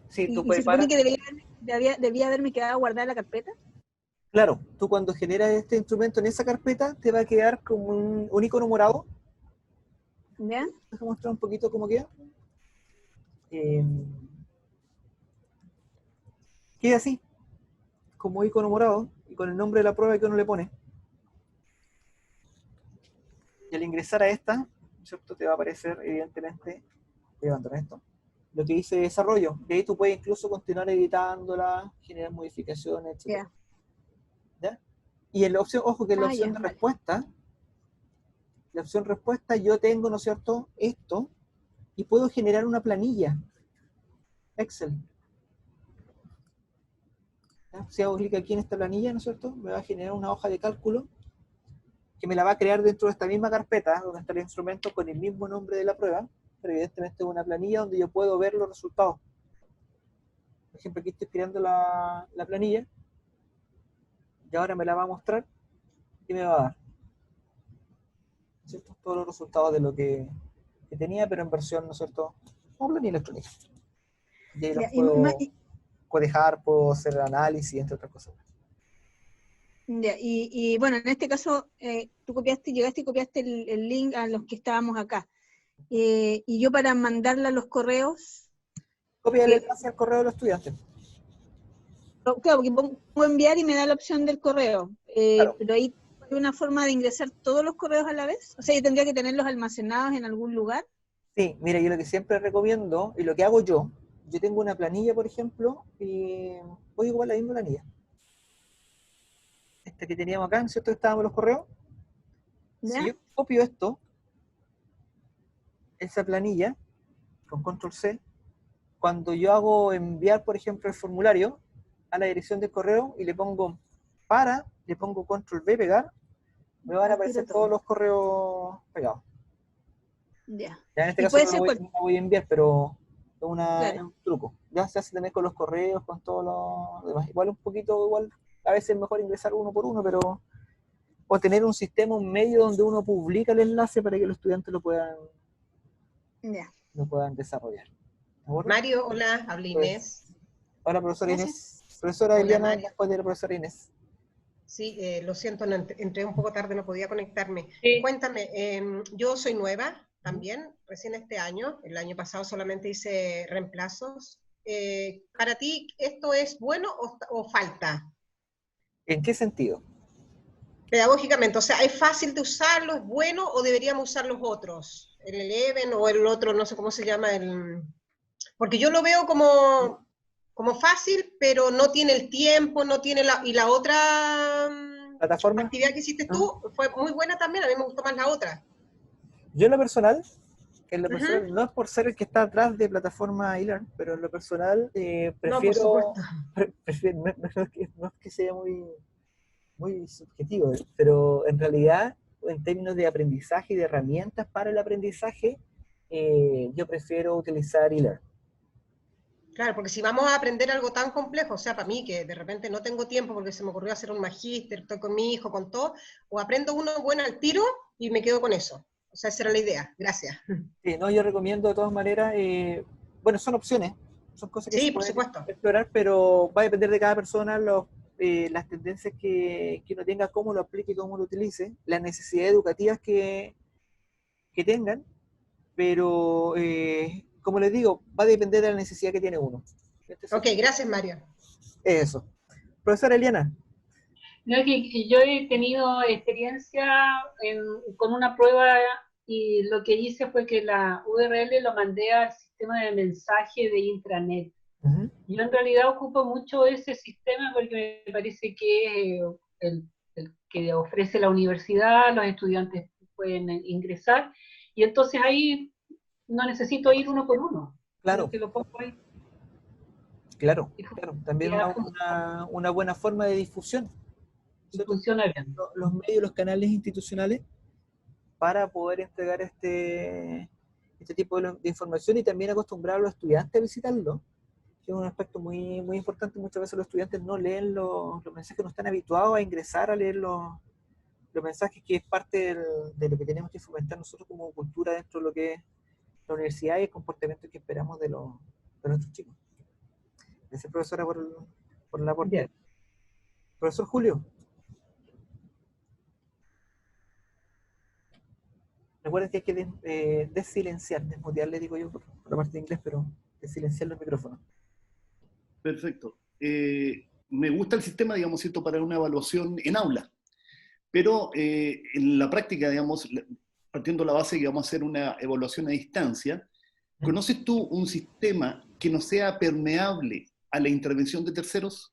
Sí, tú se supone que debía haberme quedado guardada la carpeta. Claro, tú cuando generas este instrumento en esa carpeta, te va a quedar como un icono morado. ¿Ya? Déjame mostrar un poquito cómo queda. Queda así, como icono morado, y con el nombre de la prueba que uno le pone. Y al ingresar a esta, ¿cierto?, te va a aparecer, evidentemente, voy a abandonar esto, lo que dice desarrollo. De ahí tú puedes incluso continuar editándola, generar modificaciones, etc. ¿Ya? Y en la opción, ojo, que en la opción de respuesta, la opción respuesta yo tengo, ¿no es cierto?, esto, y puedo generar una planilla. Excel. ¿Ya? Si hago clic aquí en esta planilla, ¿no es cierto?, me va a generar una hoja de cálculo que me la va a crear dentro de esta misma carpeta, donde está el instrumento con el mismo nombre de la prueba, pero evidentemente es una planilla donde yo puedo ver los resultados. Por ejemplo, aquí estoy creando la planilla, y ahora me la va a mostrar y me va a dar, ¿no es cierto?, todos los resultados de lo que tenía, pero en versión, ¿no es cierto?, como planilla electrónica. Y ahí los Ya, puedo cotejar, puedo hacer análisis, entre otras cosas. ya, y bueno, en este caso, tú llegaste y copiaste el link a los que estábamos acá. Y yo para mandarla a los correos, Copia el enlace al correo de los estudiantes. claro, porque pongo enviar y me da la opción del correo, Claro. pero ahí hay una forma de ingresar todos los correos a la vez. O sea, yo tendría que tenerlos almacenados en algún lugar. Sí, mira, yo lo que siempre recomiendo, y lo que hago yo tengo una planilla, por ejemplo, y voy a ocupar la misma planilla. Esta que teníamos acá, ¿cierto?, estábamos en los correos. ¿Ya? Si yo copio esto, esa planilla, con control C, cuando yo hago enviar, por ejemplo, el formulario a la dirección del correo y le pongo control V, pegar, me van a aparecer todos los correos pegados. Ya. Ya en este Y caso puede no ser lo voy a enviar, pero es claro. un truco. Ya se hace también con los correos, con todo lo demás. Igual un poquito, a veces es mejor ingresar uno por uno, pero o tener un sistema, un medio donde uno publica el enlace para que los estudiantes lo puedan desarrollar. ¿De acuerdo? Mario, hola, habla Inés. Hola, profesora Gracias. Inés. Profesora Hola, Eliana, Mario. después de la profesora Inés. Sí, lo siento, entré un poco tarde, no podía conectarme. Sí. Cuéntame, yo soy nueva también, recién este año, el año pasado solamente hice reemplazos. ¿Para ti esto es bueno o falta? ¿En qué sentido? Pedagógicamente, o sea, ¿es fácil de usarlo, es bueno o deberíamos usar los otros? El Eleven o el otro, no sé cómo se llama, porque yo lo veo como fácil, pero no tiene el tiempo, no tiene y la otra ¿Plataforma? actividad que hiciste tú fue muy buena también, a mí me gustó más la otra. Yo en lo personal, no es por ser el que está atrás de plataforma eLearn, pero en lo personal No, por supuesto. no es que sea muy subjetivo, pero en realidad, en términos de aprendizaje y de herramientas para el aprendizaje, yo prefiero utilizar eLearn. Claro, porque si vamos a aprender algo tan complejo, o sea, para mí que de repente no tengo tiempo porque se me ocurrió hacer un magíster, estoy con mi hijo, con todo, o aprendo uno bueno al tiro y me quedo con eso. O sea, esa era la idea. Gracias. Sí, no, yo recomiendo de todas maneras, bueno, son opciones, son cosas que Sí, se por pueden supuesto. explorar, pero va a depender de cada persona las tendencias que uno tenga, cómo lo aplique, cómo lo utilice, las necesidades educativas que tengan, pero como les digo, va a depender de la necesidad que tiene uno. Ok, gracias, Mario. Eso. Profesora Eliana. No, que yo he tenido experiencia con una prueba y lo que hice fue que la URL lo mandé al sistema de mensaje de intranet. Yo en realidad ocupo mucho ese sistema porque me parece que es el que ofrece la universidad, los estudiantes pueden ingresar, y entonces ahí no necesito ir uno por uno. Claro. Que lo pongo ahí. Claro. También una buena forma de difusión. Funciona bien. Los medios, los canales institucionales para poder entregar este tipo de información y también acostumbrar a los estudiantes a visitarlo, que es un aspecto muy, muy importante. Muchas veces los estudiantes no leen los mensajes, no están habituados a ingresar a leer los mensajes, que es parte de lo que tenemos que fomentar nosotros como cultura dentro de lo que es la universidad y el comportamiento que esperamos de nuestros chicos. Gracias, profesora, por el aporte. Bien. Profesor Julio. Recuerden que hay que desilenciar, desmutear, le digo yo por la parte de inglés, pero desilenciar los micrófonos. Perfecto. Me gusta el sistema, digamos, ¿cierto?, para una evaluación en aula, pero en la práctica, digamos, partiendo de la base que vamos a hacer una evaluación a distancia, ¿conoces tú un sistema que no sea permeable a la intervención de terceros?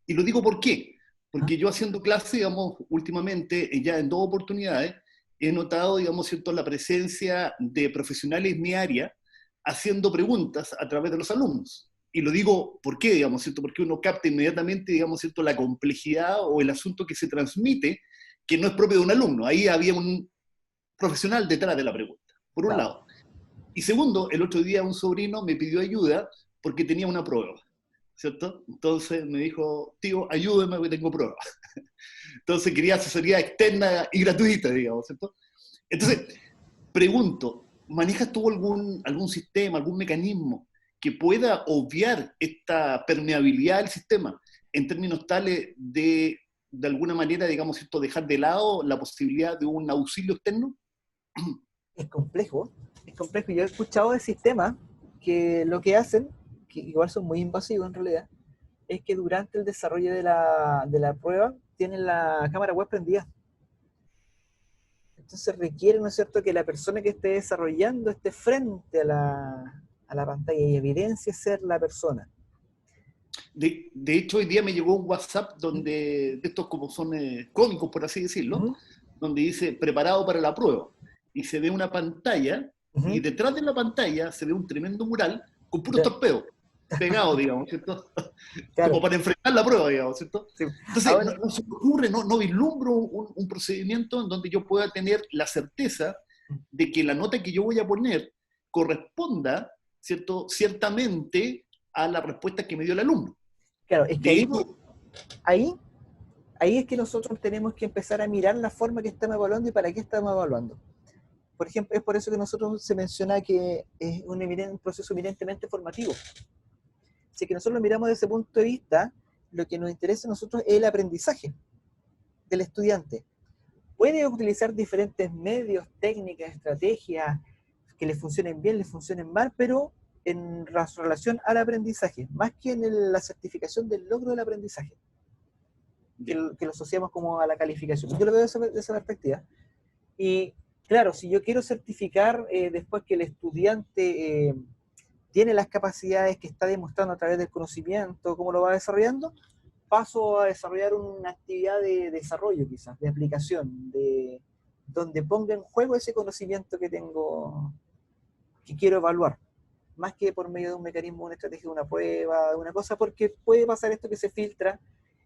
Y lo digo ¿por qué? Porque yo haciendo clase, digamos, últimamente, ya en 2 oportunidades, he notado, digamos, ¿cierto?, la presencia de profesionales en mi área haciendo preguntas a través de los alumnos. Y lo digo ¿por qué? Digamos, ¿cierto? Porque uno capta inmediatamente, digamos, ¿cierto?, la complejidad o el asunto que se transmite, que no es propio de un alumno. Ahí había un profesional detrás de la pregunta, por un lado. Y segundo, el otro día un sobrino me pidió ayuda porque tenía una prueba. ¿cierto? Entonces me dijo, tío, ayúdeme porque tengo pruebas. Entonces quería asesoría externa y gratuita, digamos, ¿cierto? Entonces, pregunto, ¿manejas tú algún sistema, algún mecanismo que pueda obviar esta permeabilidad del sistema en términos tales de alguna manera, digamos, ¿cierto?, dejar de lado la posibilidad de un auxilio externo? Es complejo. Yo he escuchado de sistemas que lo que hacen, que igual son muy invasivos en realidad, es que durante el desarrollo de la prueba tienen la cámara web prendida. Entonces requiere, ¿no es cierto?, que la persona que esté desarrollando esté frente a la pantalla y evidencie ser la persona. De hecho, hoy día me llegó un WhatsApp donde, de estos como son cómicos, por así decirlo, donde dice, preparado para la prueba. Y se ve una pantalla, y detrás de la pantalla se ve un tremendo mural con puros torpedos, pegados, digamos, ¿cierto? Claro. Como para enfrentar la prueba, digamos, ¿cierto? Sí. Entonces, ahora, no se me ocurre, no vislumbro un procedimiento en donde yo pueda tener la certeza de que la nota que yo voy a poner corresponda, ¿cierto?, ciertamente a la respuesta que me dio el alumno. Claro, es que ahí es que nosotros tenemos que empezar a mirar la forma que estamos evaluando y para qué estamos evaluando. Por ejemplo, es por eso que nosotros se menciona que es un proceso eminentemente formativo. Si es que nosotros lo miramos desde ese punto de vista, lo que nos interesa a nosotros es el aprendizaje del estudiante. Puede utilizar diferentes medios, técnicas, estrategias que le funcionen bien, le funcionen mal, pero en relación al aprendizaje, más que en la certificación del logro del aprendizaje, que lo asociamos como a la calificación. Yo lo veo de esa perspectiva. Y claro, si yo quiero certificar después que el estudiante tiene las capacidades que está demostrando a través del conocimiento, cómo lo va desarrollando, paso a desarrollar una actividad de desarrollo quizás, de aplicación, donde ponga en juego ese conocimiento que tengo, que quiero evaluar, más que por medio de un mecanismo, una estrategia, una prueba, una cosa, porque puede pasar esto que se filtra,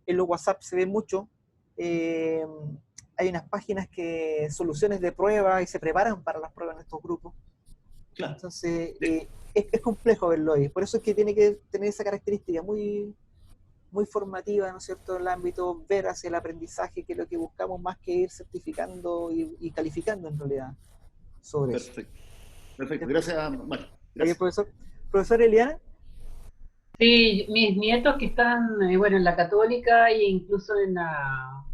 en los WhatsApp se ve mucho, hay unas páginas que, soluciones de prueba, y se preparan para las pruebas en estos grupos. Claro. Entonces, es complejo verlo ahí, por eso es que tiene que tener esa característica muy, muy formativa, ¿no es cierto?, en el ámbito, ver hacia el aprendizaje, que es lo que buscamos más que ir certificando y calificando en realidad sobre eso. Perfecto, gracias, Mario. Gracias. Profesor Eliana. Sí, mis nietos que están, bueno, en la Católica e incluso en la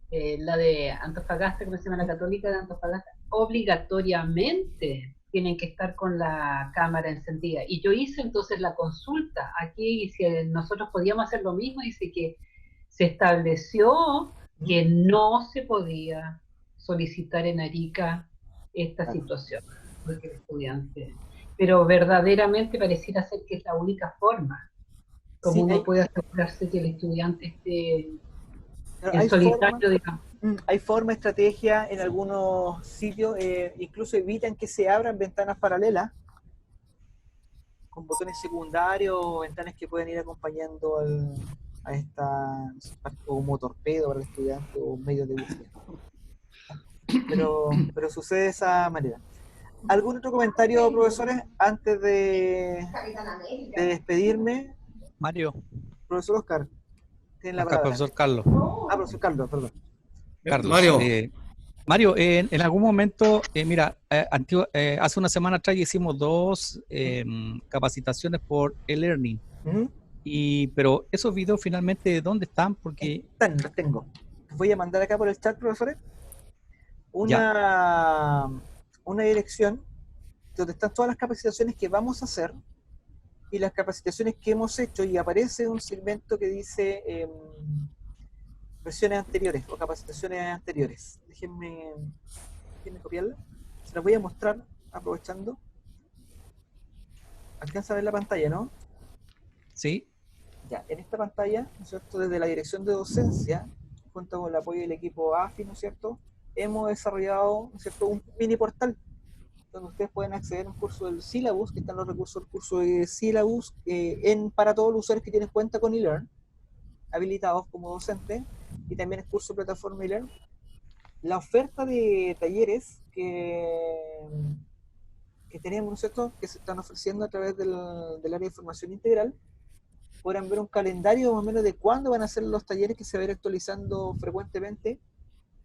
de Antofagasta, ¿cómo se llama? La Católica de Antofagasta, obligatoriamente tienen que estar con la cámara encendida. Y yo hice entonces la consulta aquí, y si nosotros podíamos hacer lo mismo, dice que se estableció que no se podía solicitar en Arica esta situación, porque el estudiante... Pero verdaderamente pareciera ser que es la única forma como uno puede asegurarse que el estudiante esté en solitario, digamos. Hay forma, estrategia en algunos sitios, incluso evitan que se abran ventanas paralelas con botones secundarios, ventanas que pueden ir acompañando a esta, como torpedo para el estudiante o medios de búsqueda. Pero sucede de esa manera. ¿Algún otro comentario, profesores, antes de despedirme? Mario. Profesor Oscar, tiene la Acá, palabra. profesor Carlos. Profesor Carlos, perdón. Carlos. Mario. Mario, en algún momento, mira, hace una semana atrás hicimos 2 capacitaciones por e-learning. Pero esos videos finalmente, ¿dónde están? Porque... Los tengo. Los voy a mandar acá por el chat, profesores. Una dirección donde están todas las capacitaciones que vamos a hacer y las capacitaciones que hemos hecho, y aparece un segmento que dice versiones anteriores o capacitaciones anteriores. Déjenme copiarla. Se las voy a mostrar aprovechando. Alcanza a ver la pantalla, ¿no? Sí. Ya, en esta pantalla, ¿no es cierto?, desde la dirección de docencia, junto con el apoyo del equipo AFI, ¿no es cierto?, hemos desarrollado, ¿no es cierto?, un mini portal donde ustedes pueden acceder a un curso del Syllabus, que están los recursos del curso de Syllabus para todos los usuarios que tienen cuenta con eLearn, habilitados como docentes, y también el curso de plataforma eLearn. La oferta de talleres que tenemos, ¿no es cierto?, que se están ofreciendo a través del área de formación integral, podrán ver un calendario más o menos de cuándo van a ser los talleres que se van a ir actualizando frecuentemente.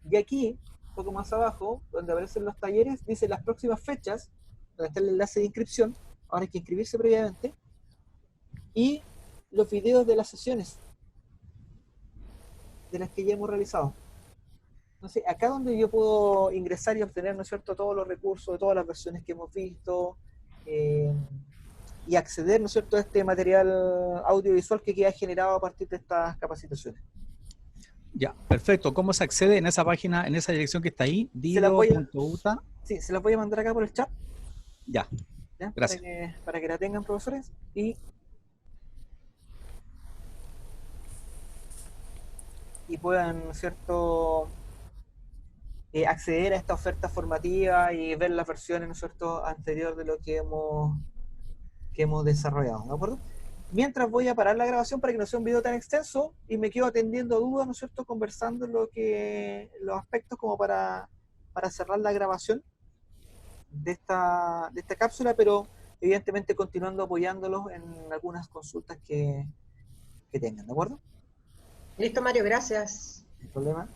Y aquí, un poco más abajo, donde aparecen los talleres, dice las próximas fechas, donde está el enlace de inscripción, ahora hay que inscribirse previamente, y los videos de las sesiones, de las que ya hemos realizado. Entonces, acá donde yo puedo ingresar y obtener, ¿no es cierto?, todos los recursos de todas las versiones que hemos visto, y acceder, ¿no es cierto?, a este material audiovisual que queda generado a partir de estas capacitaciones. Ya, perfecto. ¿Cómo se accede en esa página, en esa dirección que está ahí? Dido.uta. Sí, se las voy a mandar acá por el chat. Ya, ¿Ya? gracias. Para que la tengan, profesores. Y puedan, ¿no es cierto?, acceder a esta oferta formativa y ver las versiones, ¿no es cierto?, anterior de lo que hemos desarrollado, ¿de acuerdo? Mientras voy a parar la grabación para que no sea un video tan extenso y me quedo atendiendo dudas, ¿no es cierto?, conversando los aspectos como para cerrar la grabación de esta cápsula, pero evidentemente continuando apoyándolos en algunas consultas que tengan, ¿de acuerdo? Listo, Mario, gracias. Sin problema.